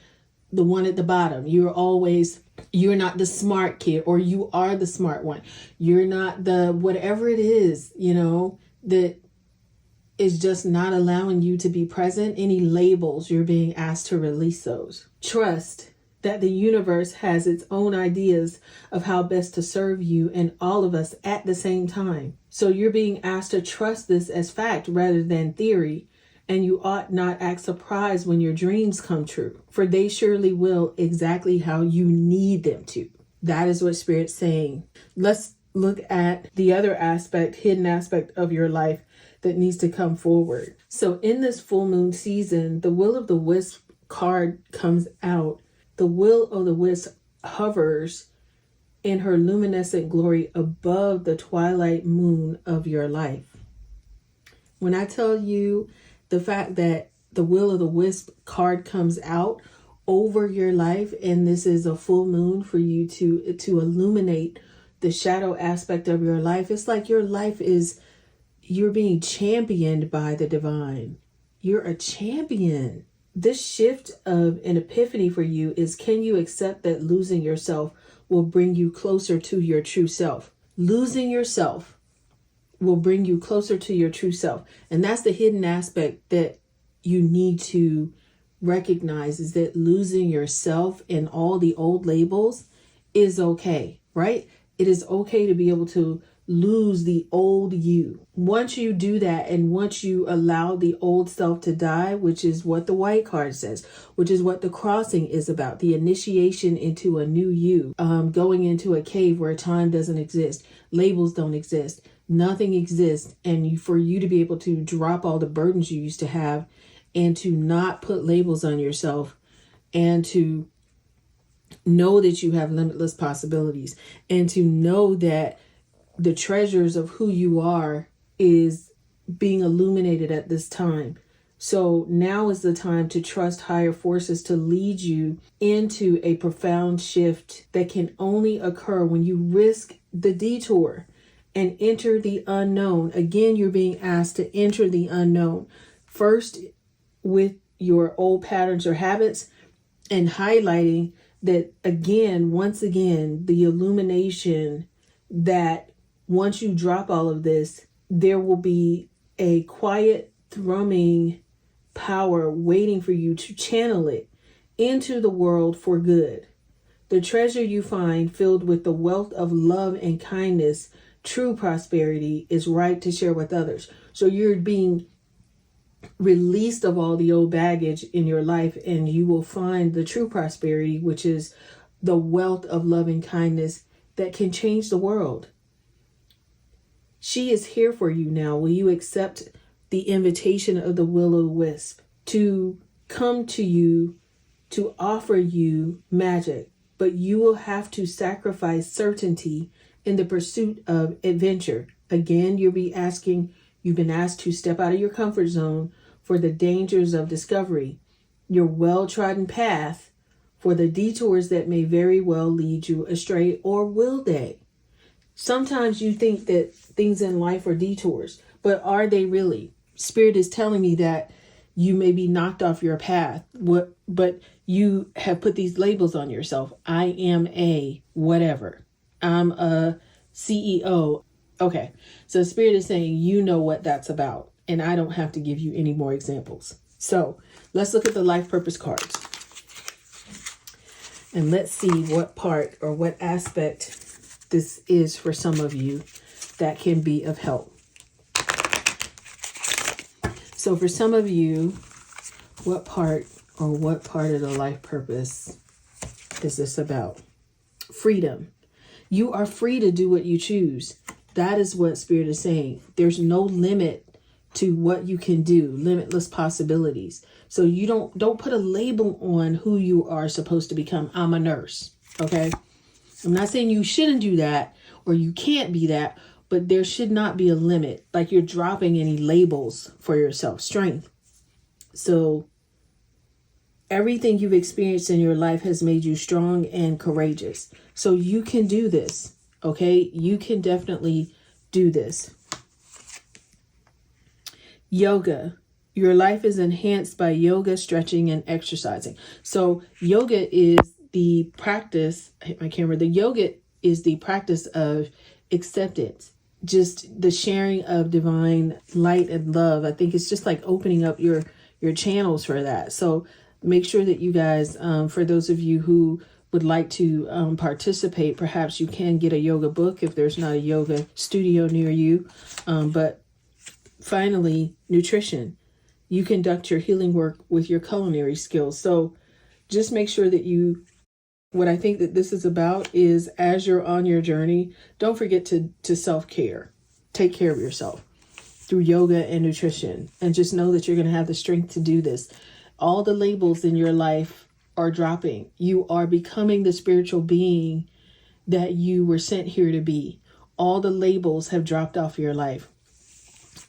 one at the bottom. You're not the smart kid, or you are the smart one. You're not the whatever it is, that is just not allowing you to be present. Any labels, you're being asked to release those. Trust that the universe has its own ideas of how best to serve you and all of us at the same time. So you're being asked to trust this as fact rather than theory. And you ought not act surprised when your dreams come true, for they surely will, exactly how you need them to. That is what Spirit's saying. Let's look at the other aspect, hidden aspect of your life that needs to come forward. So in this full moon season, the Will of the Wisp card comes out. The Will of the Wisp hovers in her luminescent glory above the twilight moon of your life. When I tell you the fact that the Will of the Wisp card comes out over your life, and this is a full moon for you to illuminate the shadow aspect of your life, it's like your life is, you're being championed by the divine. You're a champion. This shift of an epiphany for you is, can you accept that losing yourself will bring you closer to your true self? Losing yourself will bring you closer to your true self. And that's the hidden aspect that you need to recognize, is that losing yourself and all the old labels is okay, right? It is okay to be able to lose the old you. Once you do that, and once you allow the old self to die, which is what the white card says, which is what the crossing is about, the initiation into a new you, going into a cave where time doesn't exist, labels don't exist, nothing exists, and for you to be able to drop all the burdens you used to have, and to not put labels on yourself, and to know that you have limitless possibilities, and to know that the treasures of who you are is being illuminated at this time. So now is the time to trust higher forces to lead you into a profound shift that can only occur when you risk the detour and enter the unknown. Again, you're being asked to enter the unknown first with your old patterns or habits, and highlighting that again, once again, the illumination that once you drop all of this, there will be a quiet thrumming power waiting for you to channel it into the world for good. The treasure you find filled with the wealth of love and kindness, true prosperity, is right to share with others. So you're being released of all the old baggage in your life, and you will find the true prosperity, which is the wealth of love and kindness that can change the world. She is here for you now. Will you accept the invitation of the Will o' the Wisp to come to you, to offer you magic? But you will have to sacrifice certainty in the pursuit of adventure. Again, you've been asked to step out of your comfort zone for the dangers of discovery, your well-trodden path for the detours that may very well lead you astray, or will they? Sometimes you think that things in life are detours, but are they really? Spirit is telling me that you may be knocked off your path, but you have put these labels on yourself. I am a whatever. I'm a CEO. Okay, so Spirit is saying you know what that's about, and I don't have to give you any more examples. So let's look at the life purpose cards. And let's see what part or what aspect this is for some of you that can be of help. So for some of you, what part of the life purpose is this about? Freedom. You are free to do what you choose. That is what Spirit is saying. There's no limit to what you can do, limitless possibilities. So you don't put a label on who you are supposed to become. I'm a nurse, okay? I'm not saying you shouldn't do that or you can't be that, but there should not be a limit, like you're dropping any labels for yourself. Strength. So everything you've experienced in your life has made you strong and courageous. So you can do this, okay? You can definitely do this. Yoga. Your life is enhanced by yoga, stretching, and exercising. So yoga is the practice, I hit my camera. The yoga is the practice of acceptance, just the sharing of divine light and love. I think it's just like opening up your channels for that. So make sure that you guys, for those of you who would like to participate, perhaps you can get a yoga book if there's not a yoga studio near you. But finally, nutrition. You conduct your healing work with your culinary skills. So just make sure that you what I think that this is about is, as you're on your journey, don't forget to self-care. Take care of yourself through yoga and nutrition, and just know that you're going to have the strength to do this. All the labels in your life are dropping. You are becoming the spiritual being that you were sent here to be. All the labels have dropped off your life.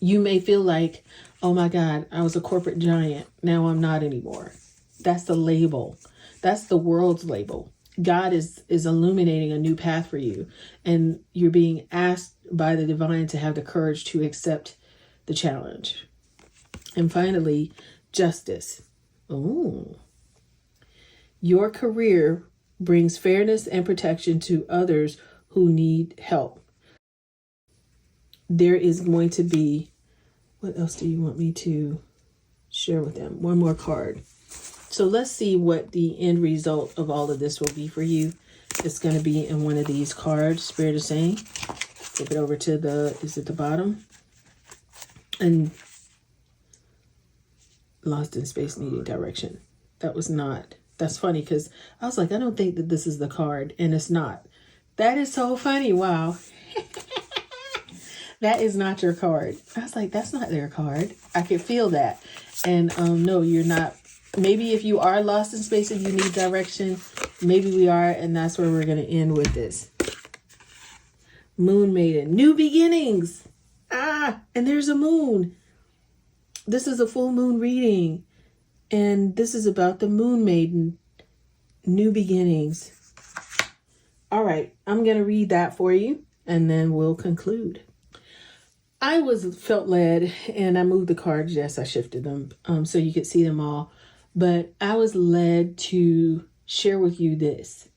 You may feel like, oh my God, I was a corporate giant. Now I'm not anymore. That's the label. That's the world's label. God is illuminating a new path for you. And you're being asked by the divine to have the courage to accept the challenge. And finally, justice. Oh, your career brings fairness and protection to others who need help. There is going to be, what else do you want me to share with them? One more card. So let's see what the end result of all of this will be for you. It's going to be in one of these cards. Spirit is saying, flip it over to is it the bottom? And lost in space, needing direction. That's funny, because I was like, I don't think that this is the card, and it's not. That is so funny. Wow. That is not your card. I was like, that's not their card. I could feel that. And no, you're not. Maybe if you are lost in space and you need direction, maybe we are, and that's where we're going to end with this. Moon Maiden, new beginnings. And there's a moon. This is a full moon reading, and this is about the Moon Maiden, new beginnings. All right, I'm going to read that for you, and then we'll conclude. I felt led, and I moved the cards. Yes, I shifted them so you could see them all. But I was led to share with you this.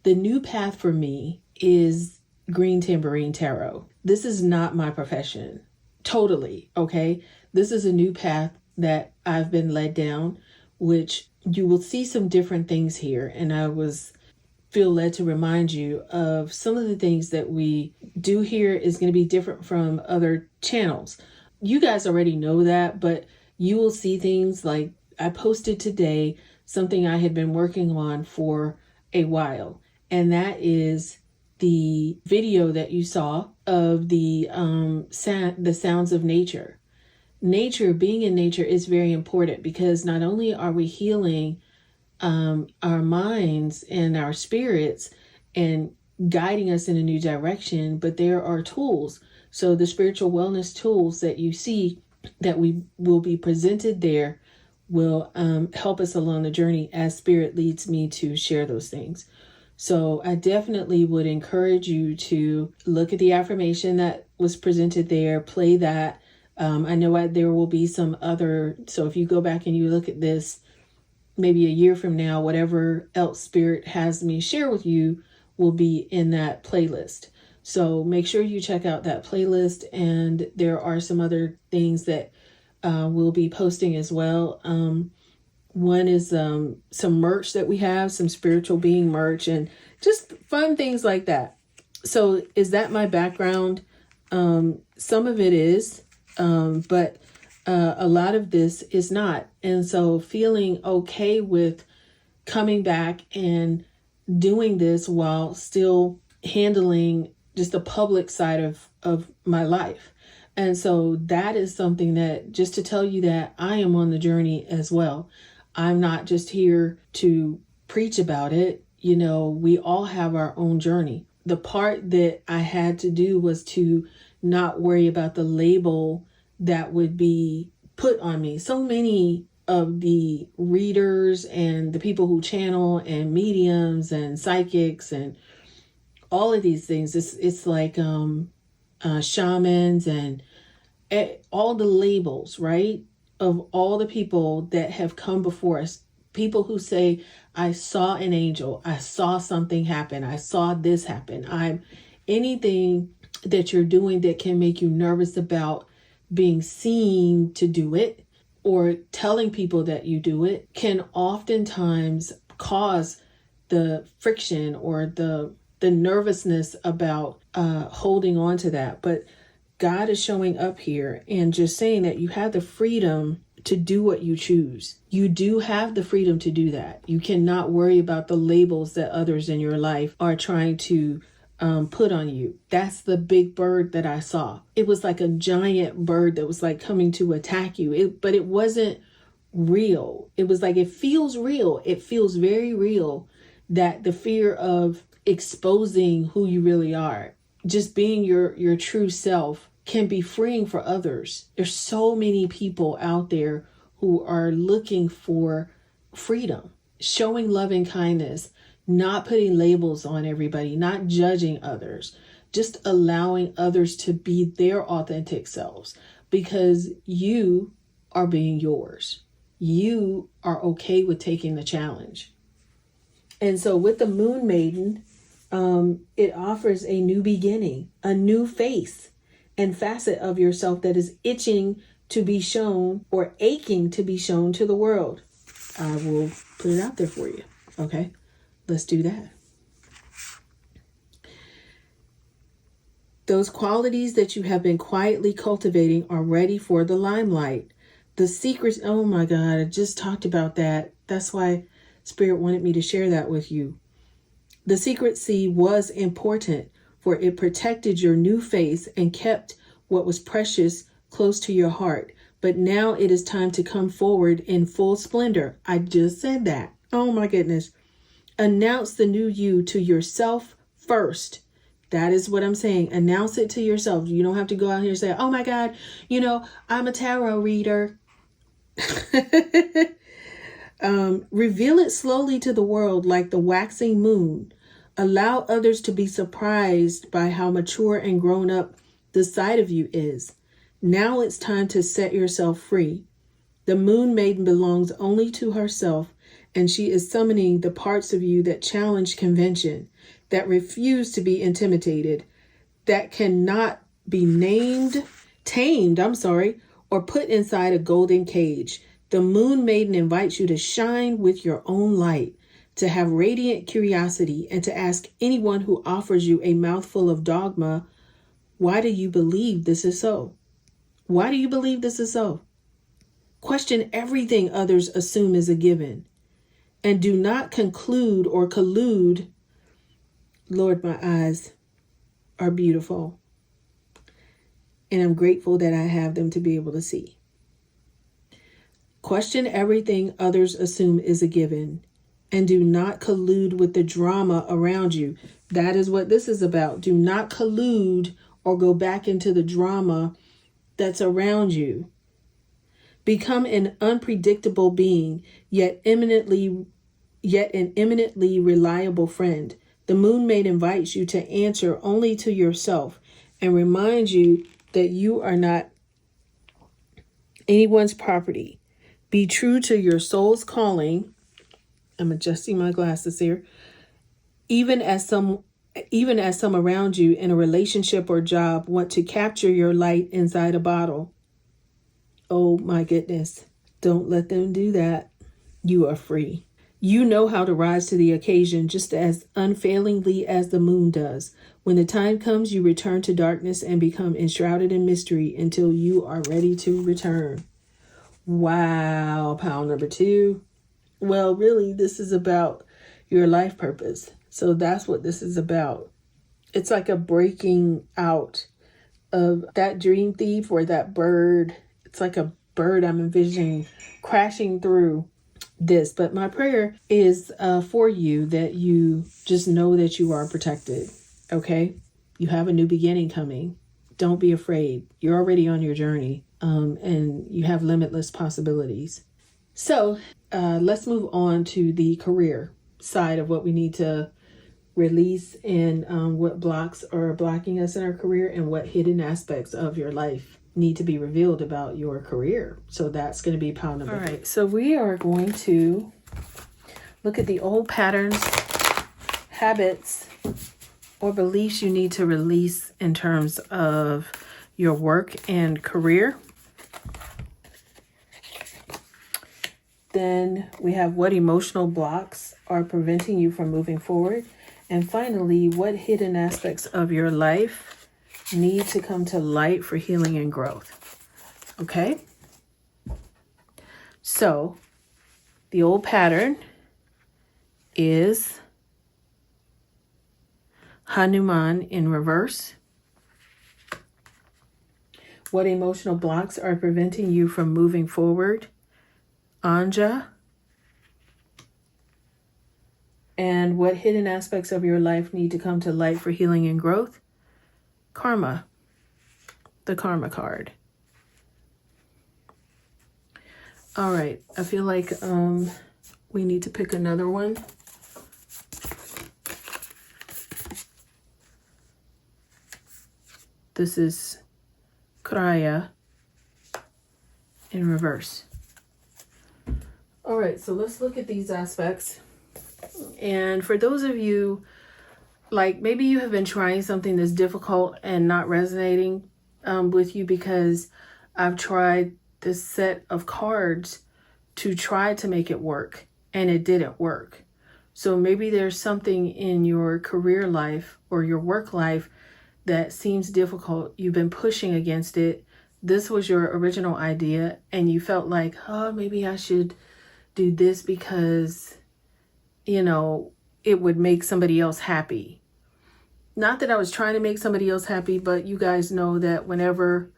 The new path for me is Green Tambourine Tarot. This is not my profession. Totally, okay? This is a new path that I've been led down, which you will see some different things here. And I feel led to remind you of some of the things that we do here is going to be different from other channels. You guys already know that, but you will see things like I posted today something I had been working on for a while, and that is the video that you saw of the sounds of nature. Nature, being in nature is very important, because not only are we healing our minds and our spirits and guiding us in a new direction, but there are tools. So the spiritual wellness tools that you see that we will be presented there will help us along the journey as Spirit leads me to share those things. So I definitely would encourage you to look at the affirmation that was presented there, play that. I know there will be some other, so if you go back and you look at this, maybe a year from now, whatever else Spirit has me share with you will be in that playlist. So make sure you check out that playlist, and there are some other things that we'll be posting as well. One is some merch that we have, some spiritual being merch, and just fun things like that. So is that my background? Some of it is, but a lot of this is not. And so feeling okay with coming back and doing this while still handling just the public side of my life. And so that is something that, just to tell you that I am on the journey as well. I'm not just here to preach about it. You know, we all have our own journey. The part that I had to do was to not worry about the label that would be put on me. So many of the readers and the people who channel and mediums and psychics and all of these things, it's like shamans and all the labels, right? Of all the people that have come before us, people who say, I saw an angel, I saw something happen, I saw this happen. Anything that you're doing that can make you nervous about being seen to do it, or telling people that you do it, can oftentimes cause the friction or the nervousness about holding on to that. But God is showing up here and just saying that you have the freedom to do what you choose. You do have the freedom to do that. You cannot worry about the labels that others in your life are trying to put on you. That's the big bird that I saw. It was like a giant bird that was like coming to attack you. But it wasn't real. It was like, it feels real. It feels very real, that the fear of exposing who you really are, just being your true self, can be freeing for others. There's so many people out there who are looking for freedom, showing love and kindness, not putting labels on everybody, not judging others, just allowing others to be their authentic selves, because you are being yours. You are okay with taking the challenge. And so with the Moon Maiden, it offers a new beginning, a new face and facet of yourself that is itching to be shown, or aching to be shown to the world. I will put it out there for you. Okay, let's do that. Those qualities that you have been quietly cultivating are ready for the limelight. The secrets, oh my God, I just talked about that. That's why Spirit wanted me to share that with you. The secrecy was important, for it protected your new face and kept what was precious close to your heart. But now it is time to come forward in full splendor. I just said that. Oh my goodness. Announce the new you to yourself first. That is what I'm saying. Announce it to yourself. You don't have to go out here and say, oh my God, I'm a tarot reader. Reveal it slowly to the world like the waxing moon. Allow others to be surprised by how mature and grown up the side of you is. Now it's time to set yourself free. The Moon Maiden belongs only to herself, and she is summoning the parts of you that challenge convention, that refuse to be intimidated, that cannot be tamed, or put inside a golden cage. The Moon Maiden invites you to shine with your own light, to have radiant curiosity, and to ask anyone who offers you a mouthful of dogma, why do you believe this is so? Why do you believe this is so? Question everything others assume is a given. And do not conclude or collude. Lord, my eyes are beautiful. And I'm grateful that I have them to be able to see. Question everything others assume is a given. And do not collude with the drama around you. That is what this is about. Do not collude or go back into the drama that's around you. Become an unpredictable being, yet an eminently reliable friend. The Moon Maid invites you to answer only to yourself and reminds you that you are not anyone's property. Be true to your soul's calling. I'm adjusting my glasses here. Even as some around you in a relationship or job want to capture your light inside a bottle. Oh my goodness. Don't let them do that. You are free. You know how to rise to the occasion just as unfailingly as the moon does. When the time comes, you return to darkness and become enshrouded in mystery until you are ready to return. Wow, pile number 2. Well, really, this is about your life purpose. So that's what this is about. It's like a breaking out of that dream thief or that bird. It's like a bird I'm envisioning crashing through this. But my prayer is for you that you just know that you are protected. Okay? You have a new beginning coming. Don't be afraid. You're already on your journey. And you have limitless possibilities. So let's move on to the career side of what we need to release and what blocks are blocking us in our career and what hidden aspects of your life need to be revealed about your career. So that's going to be pile number 3. All right. So we are going to look at the old patterns, habits, or beliefs you need to release in terms of your work and career. Then we have what emotional blocks are preventing you from moving forward. And finally, what hidden aspects of your life need to come to light for healing and growth. Okay? So the old pattern is Hanuman in reverse. What emotional blocks are preventing you from moving forward? Anja. And what hidden aspects of your life need to come to light for healing and growth? Karma. The Karma card. All right. I feel like we need to pick another one. This is Kraya in reverse. All right, so let's look at these aspects. And for those of you, like maybe you have been trying something that's difficult and not resonating with you, because I've tried this set of cards to try to make it work and it didn't work. So maybe there's something in your career life or your work life that seems difficult. You've been pushing against it. This was your original idea and you felt like, oh, maybe I should do this because, you know, it would make somebody else happy. Not that I was trying to make somebody else happy, but you guys know that whenever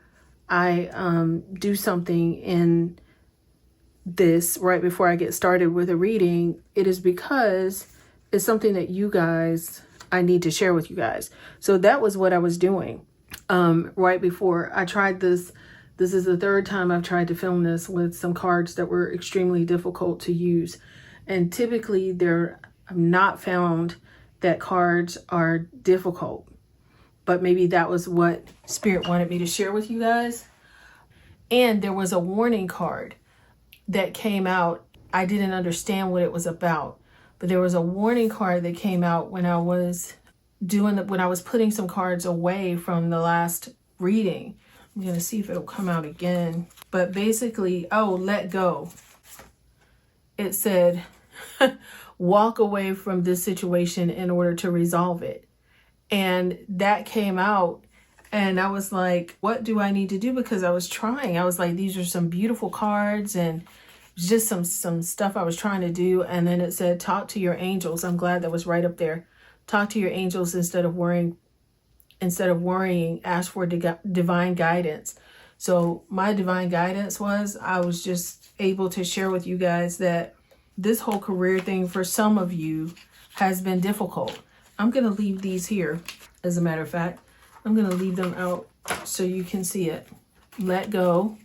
I do something in this right before I get started with a reading, it is because it's something that you guys, I need to share with you guys. So that was what I was doing right before I tried this. This is the third time I've tried to film this with some cards that were extremely difficult to use. And typically I've not found that cards are difficult, but maybe that was what Spirit wanted me to share with you guys. And there was a warning card that came out. I didn't understand what it was about, but there was a warning card that came out when I was putting some cards away from the last reading. I'm going to see if it'll come out again. But basically, let go. It said, walk away from this situation in order to resolve it. And that came out and I was like, what do I need to do? Because I was trying. I was like, these are some beautiful cards and just some stuff I was trying to do. And then it said, talk to your angels. I'm glad that was right up there. Talk to your angels instead of worrying, ask for divine guidance. So my divine guidance was, I was just able to share with you guys that this whole career thing for some of you has been difficult. I'm going to leave these here. As a matter of fact, I'm going to leave them out so you can see it. Let go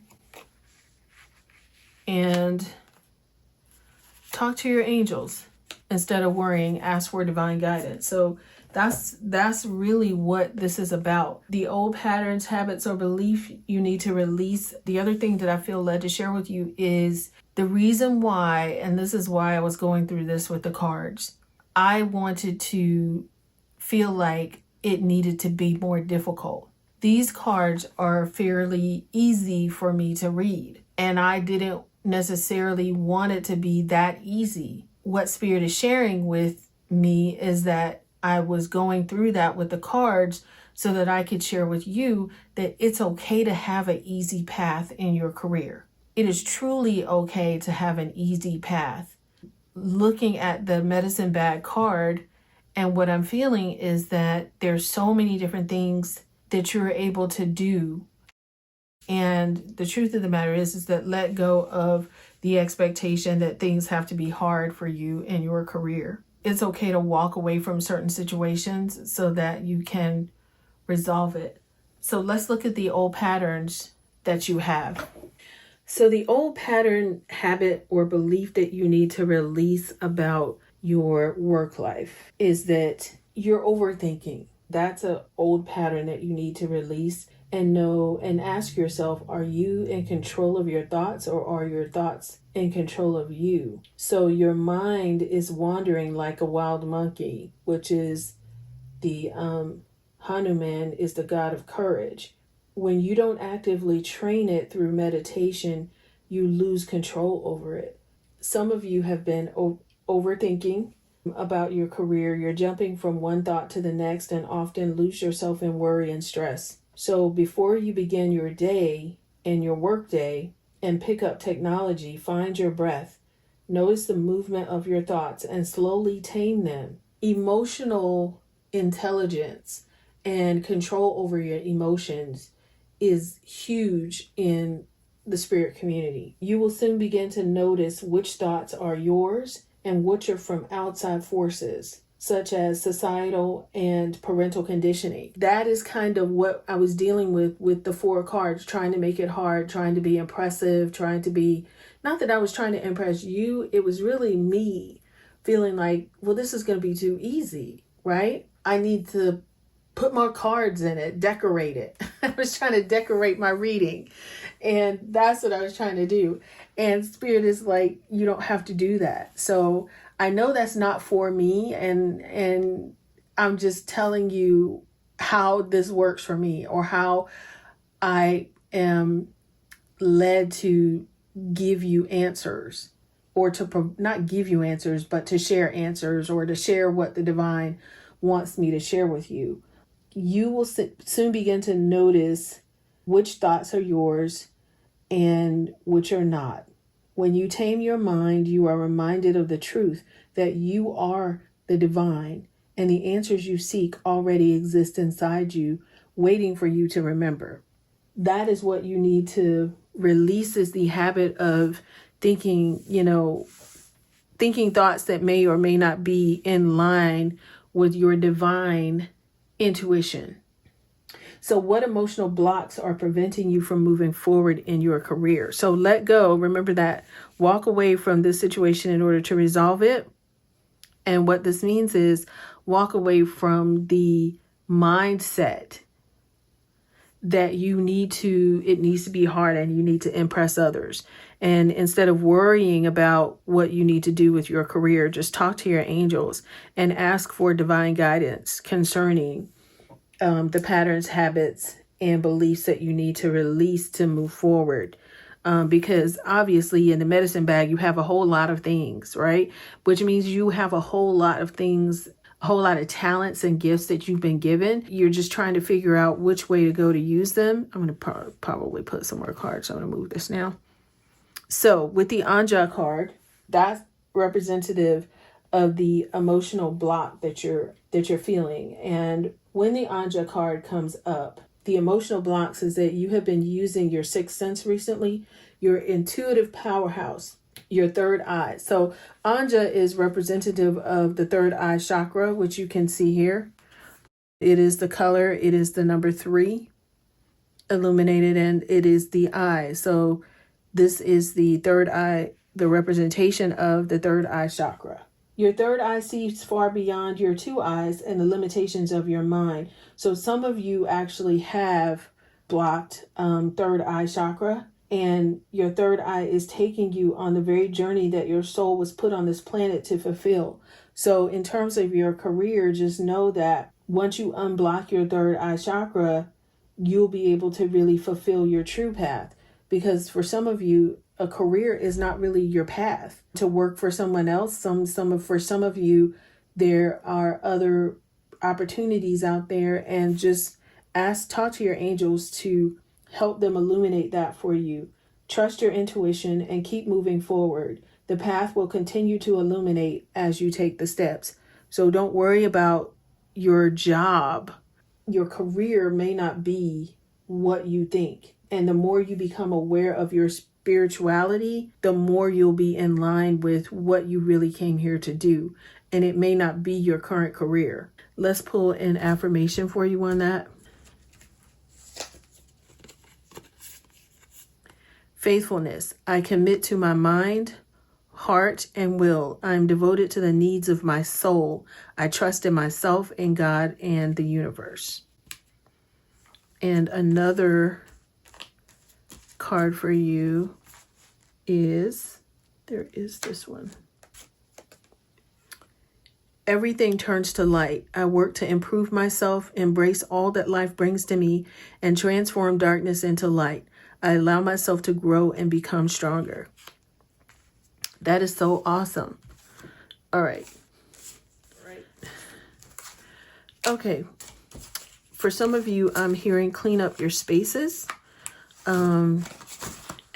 and talk to your angels instead of worrying, ask for divine guidance. So that's really what this is about. The old patterns, habits, or belief you need to release. The other thing that I feel led to share with you is the reason why, and this is why I was going through this with the cards. I wanted to feel like it needed to be more difficult. These cards are fairly easy for me to read, and I didn't necessarily want it to be that easy. What Spirit is sharing with me is that I was going through that with the cards so that I could share with you that it's okay to have an easy path in your career. It is truly okay to have an easy path. Looking at the medicine bag card, and what I'm feeling is that there's so many different things that you're able to do. And the truth of the matter is that let go of the expectation that things have to be hard for you in your career. It's okay to walk away from certain situations so that you can resolve it. So let's look at the old patterns that you have. So the old pattern, habit, or belief that you need to release about your work life is that you're overthinking. That's an old pattern that you need to release and know and ask yourself, are you in control of your thoughts or are your thoughts in control of you? So your mind is wandering like a wild monkey, which is the Hanuman is the god of courage. When you don't actively train it through meditation, you lose control over it. Some of you have been overthinking about your career. You're jumping from one thought to the next and often lose yourself in worry and stress. So before you begin your day and your work day, and pick up technology, find your breath. Notice the movement of your thoughts and slowly tame them. Emotional intelligence and control over your emotions is huge in the spirit community. You will soon begin to notice which thoughts are yours and which are from outside forces, such as societal and parental conditioning. That is kind of what I was dealing with the 4 cards, trying to make it hard, trying to be impressive, trying to be, not that I was trying to impress you, it was really me feeling like, well, this is going to be too easy, right? I need to put more cards in it, decorate it. I was trying to decorate my reading, and that's what I was trying to do. And Spirit is like, you don't have to do that. So I know that's not for me, and I'm just telling you how this works for me, or how I am led to give you answers, or to not give you answers, but to share answers, or to share what the divine wants me to share with you. You will soon begin to notice which thoughts are yours and which are not. When you tame your mind, you are reminded of the truth that you are the divine, and the answers you seek already exist inside you, waiting for you to remember. That is what you need to release, is the habit of thinking, thinking thoughts that may or may not be in line with your divine intuition. So what emotional blocks are preventing you from moving forward in your career? So let go. Remember that. Walk away from this situation in order to resolve it. And what this means is walk away from the mindset that it needs to be hard and you need to impress others. And instead of worrying about what you need to do with your career, just talk to your angels and ask for divine guidance concerning the patterns, habits, and beliefs that you need to release to move forward. Because obviously in the medicine bag, you have a whole lot of things, right? Which means you have a whole lot of things, a whole lot of talents and gifts that you've been given. You're just trying to figure out which way to go to use them. I'm going to probably put some more cards. So I'm going to move this now. So with the Anja card, that's representative of the emotional block that you're feeling. And when the Anja card comes up, the emotional blocks is that you have been using your sixth sense recently, your intuitive powerhouse, your third eye. So Anja is representative of the third eye chakra, which you can see here. It is the color, it is the number 3 illuminated, and it is the eye. So this is the third eye, the representation of the third eye chakra. Your third eye sees far beyond your 2 eyes and the limitations of your mind. So some of you actually have blocked third eye chakra, and your third eye is taking you on the very journey that your soul was put on this planet to fulfill. So in terms of your career, just know that once you unblock your third eye chakra, you'll be able to really fulfill your true path. Because for some of you, a career is not really your path. To work for someone else, for some of you, there are other opportunities out there, and just talk to your angels to help them illuminate that for you. Trust your intuition and keep moving forward. The path will continue to illuminate as you take the steps. So don't worry about your job. Your career may not be what you think. And the more you become aware of your spirituality, the more you'll be in line with what you really came here to do. And it may not be your current career. Let's pull an affirmation for you on that. Faithfulness. I commit to my mind, heart, and will. I am devoted to the needs of my soul. I trust in myself, in God, and the universe. And another card for you is, there is this one. Everything turns to light. I work to improve myself, embrace all that life brings to me, and transform darkness into light. I allow myself to grow and become stronger. That is so awesome. All right. Okay. For some of you, I'm hearing clean up your spaces. And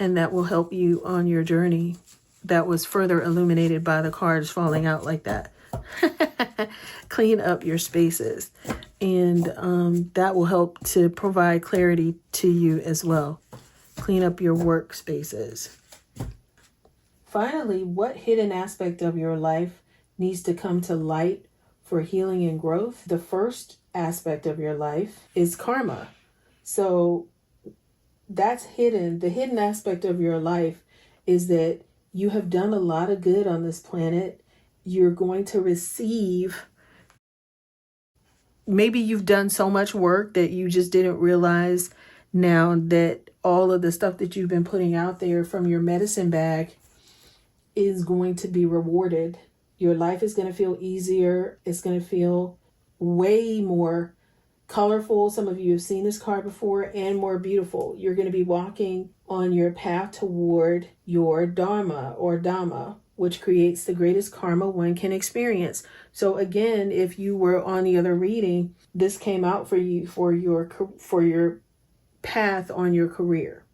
and that will help you on your journey. That was further illuminated by the cards falling out like that. Clean up your spaces, and that will help to provide clarity to you as well. Clean up your workspaces. Finally, what hidden aspect of your life needs to come to light for healing and growth? The first aspect of your life is karma. So that's hidden. The hidden aspect of your life is that you have done a lot of good on this planet. You're going to receive, maybe you've done so much work that you just didn't realize now that all of the stuff that you've been putting out there from your medicine bag is going to be rewarded. Your life is going to feel easier. It's going to feel way more colorful. Some of you have seen this card before, and more beautiful. You're going to be walking on your path toward your Dharma or Dhamma, which creates the greatest karma one can experience. So again, if you were on the other reading, this came out for you for your path on your career.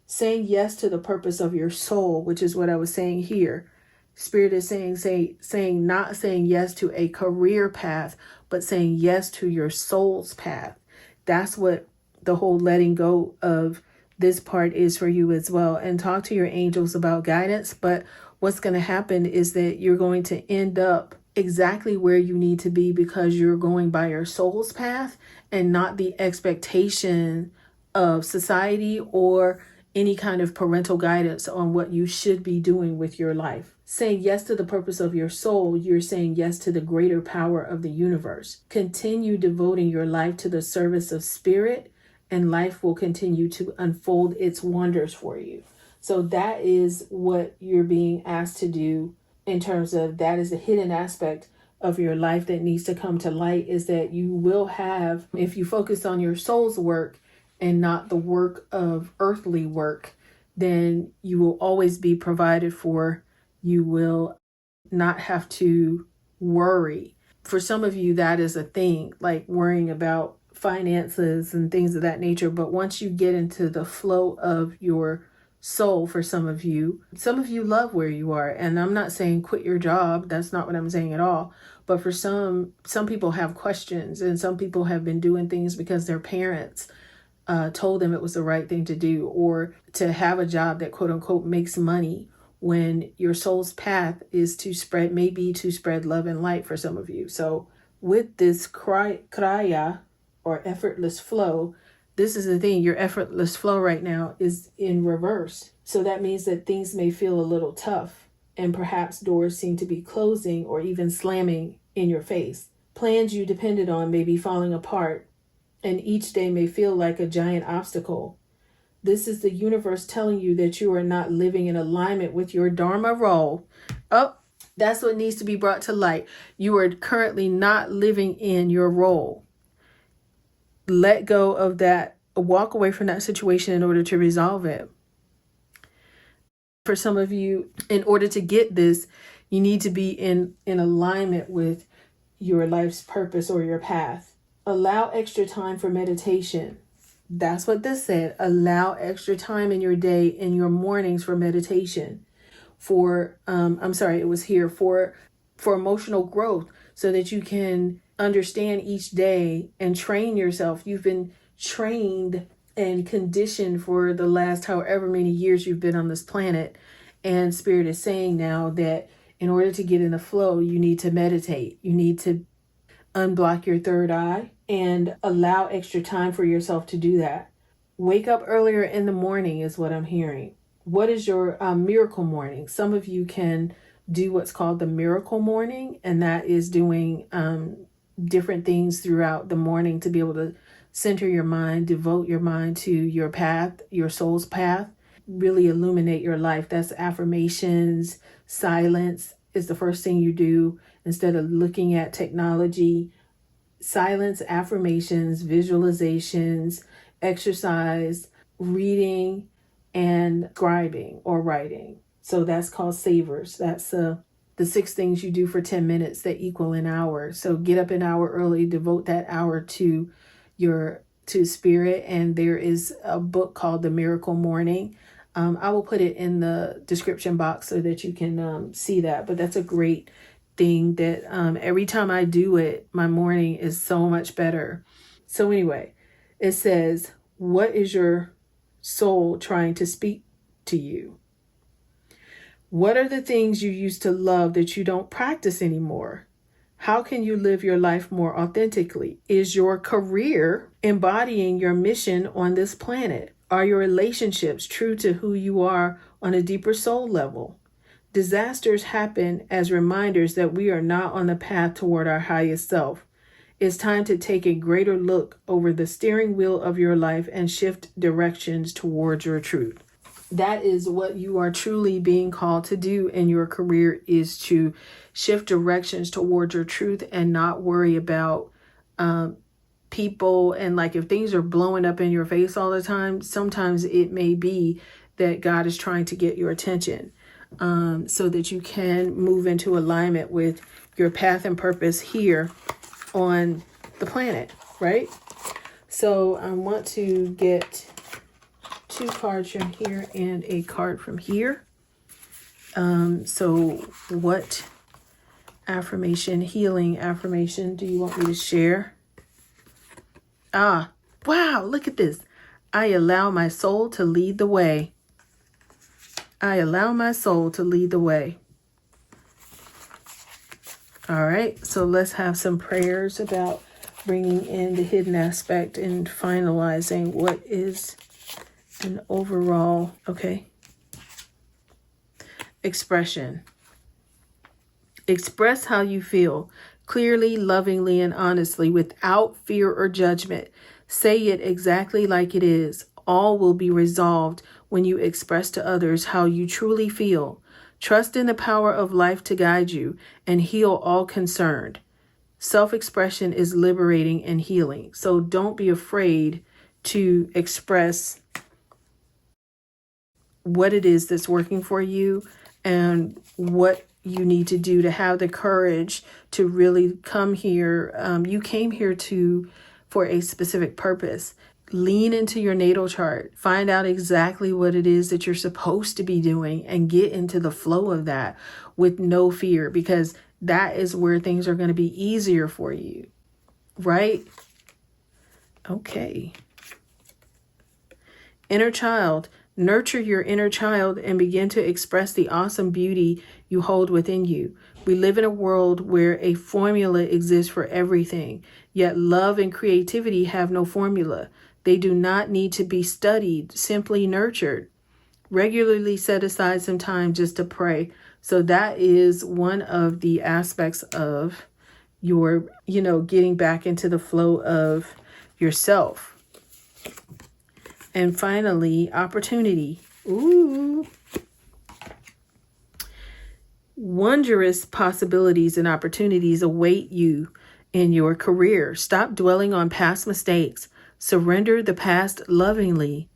Saying yes to the purpose of your soul, which is what I was saying here. Spirit is saying not saying yes to a career path, but saying yes to your soul's path. That's what the whole letting go of this part is for you as well. And talk to your angels about guidance. But what's going to happen is that you're going to end up exactly where you need to be because you're going by your soul's path and not the expectation of society or any kind of parental guidance on what you should be doing with your life. Saying yes to the purpose of your soul, you're saying yes to the greater power of the universe. Continue devoting your life to the service of spirit, and life will continue to unfold its wonders for you. So that is what you're being asked to do in terms of that is a hidden aspect of your life that needs to come to light, is that you will have, if you focus on your soul's work and not the work of earthly work, then you will always be provided for. You will not have to worry. For some of you, that is a thing, like worrying about finances and things of that nature. But once you get into the flow of your soul, for some of you love where you are. And I'm not saying quit your job. That's not what I'm saying at all. But for some people have questions, and some people have been doing things because their parents told them it was the right thing to do, or to have a job that quote unquote makes money, when your soul's path is to spread love and light for some of you. So with this kriya or effortless flow, this is the thing, your effortless flow right now is in reverse. So that means that things may feel a little tough, and perhaps doors seem to be closing or even slamming in your face. Plans you depended on may be falling apart, and each day may feel like a giant obstacle. This is the universe telling you that you are not living in alignment with your Dharma role. Oh, that's what needs to be brought to light. You are currently not living in your role. Let go of that. Walk away from that situation in order to resolve it. For some of you, in order to get this, you need to be in alignment with your life's purpose or your path. Allow extra time for meditation. That's what this said. Allow extra time in your day, in your mornings, for meditation. For emotional growth, so that you can understand each day and train yourself. You've been trained and conditioned for the last however many years you've been on this planet. And Spirit is saying now that in order to get in the flow, you need to meditate. You need to unblock your third eye and allow extra time for yourself to do that. Wake up earlier in the morning is what I'm hearing. What is your miracle morning? Some of you can do what's called the miracle morning, and that is doing different things throughout the morning to be able to center your mind, devote your mind to your path, your soul's path, really illuminate your life. That's affirmations. Silence is the first thing you do instead of looking at technology. Silence, affirmations, visualizations, exercise, reading, and scribing or writing. So that's called savers. That's the 6 things you do for 10 minutes that equal an hour. So get up an hour early, devote that hour to spirit. And there is a book called The Miracle Morning. I will put it in the description box so that you can see that. But that's a great thing that every time I do it, my morning is so much better. So anyway, it says, what is your soul trying to speak to you? What are the things you used to love that you don't practice anymore? How can you live your life more authentically? Is your career embodying your mission on this planet? Are your relationships true to who you are on a deeper soul level? Disasters happen as reminders that we are not on the path toward our highest self. It's time to take a greater look over the steering wheel of your life and shift directions towards your truth. That is what you are truly being called to do in your career, is to shift directions towards your truth and not worry about people. And like, if things are blowing up in your face all the time, sometimes it may be that God is trying to get your attention so that you can move into alignment with your path and purpose here on the planet, right? So I want to get 2 cards from here and a card from here. So what healing affirmation do you want me to share? Wow, look at this. I allow my soul to lead the way. I allow my soul to lead the way. All right, so let's have some prayers about bringing in the hidden aspect and finalizing what is an overall, okay. Expression. Express how you feel, clearly, lovingly, and honestly, without fear or judgment. Say it exactly like it is. All will be resolved when you express to others how you truly feel. Trust in the power of life to guide you and heal all concerned. Self-expression is liberating and healing. So don't be afraid to express what it is that's working for you and what you need to do to have the courage to really come here. You came here for a specific purpose. Lean into your natal chart. Find out exactly what it is that you're supposed to be doing and get into the flow of that with no fear, because that is where things are going to be easier for you, right? Okay. Inner child. Nurture your inner child and begin to express the awesome beauty you hold within you. We live in a world where a formula exists for everything, yet love and creativity have no formula. They do not need to be studied, simply nurtured. Regularly set aside some time just to pray. So that is one of the aspects of your, getting back into the flow of yourself. And finally, opportunity. Ooh. Wondrous possibilities and opportunities await you in your career. Stop dwelling on past mistakes. Surrender the past lovingly.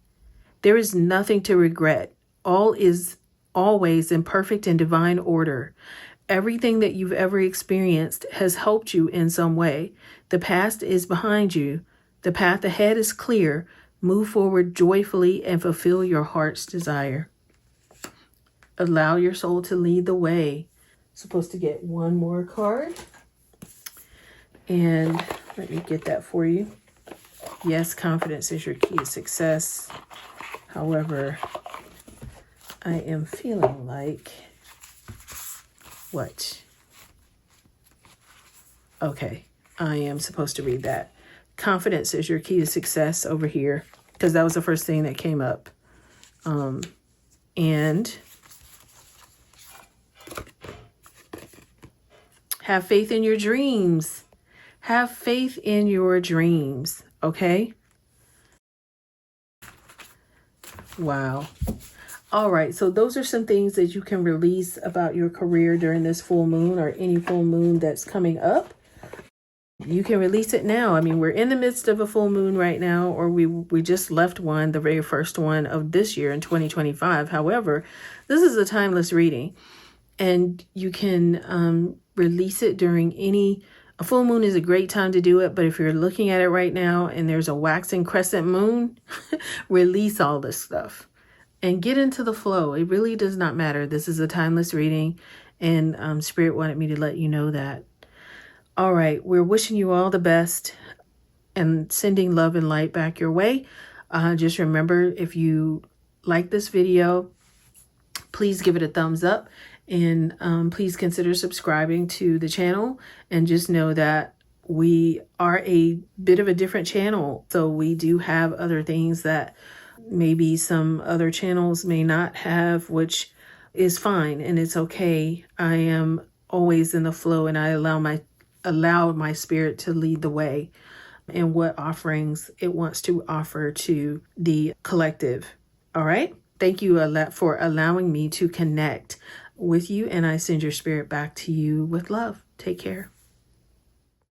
There is nothing to regret. All is always in perfect and divine order. Everything that you've ever experienced has helped you in some way. The past is behind you. The path ahead is clear. Move forward joyfully and fulfill your heart's desire. Allow your soul to lead the way. Supposed to get one more card. And let me get that for you. Yes, confidence is your key to success. However, I am feeling like what? Okay, I am supposed to read that. Confidence is your key to success over here, because that was the first thing that came up. And have faith in your dreams. Have faith in your dreams, okay? Wow. All right, so those are some things that you can release about your career during this full moon or any full moon that's coming up. You can release it now. I mean, we're in the midst of a full moon right now, or we just left one, the very first one of this year in 2025. However, this is a timeless reading, and you can release it during a full moon is a great time to do it. But if you're looking at it right now and there's a waxing crescent moon, release all this stuff and get into the flow. It really does not matter. This is a timeless reading, and Spirit wanted me to let you know that. All right, we're wishing you all the best and sending love and light back your way. Just remember, if you like this video, please give it a thumbs up, and please consider subscribing to the channel. And just know that we are a bit of a different channel, so we do have other things that maybe some other channels may not have, which is fine and it's okay. I am always in the flow, and I allow my spirit to lead the way and what offerings it wants to offer to the collective. All right. Thank you for allowing me to connect with you, and I send your spirit back to you with love. Take care.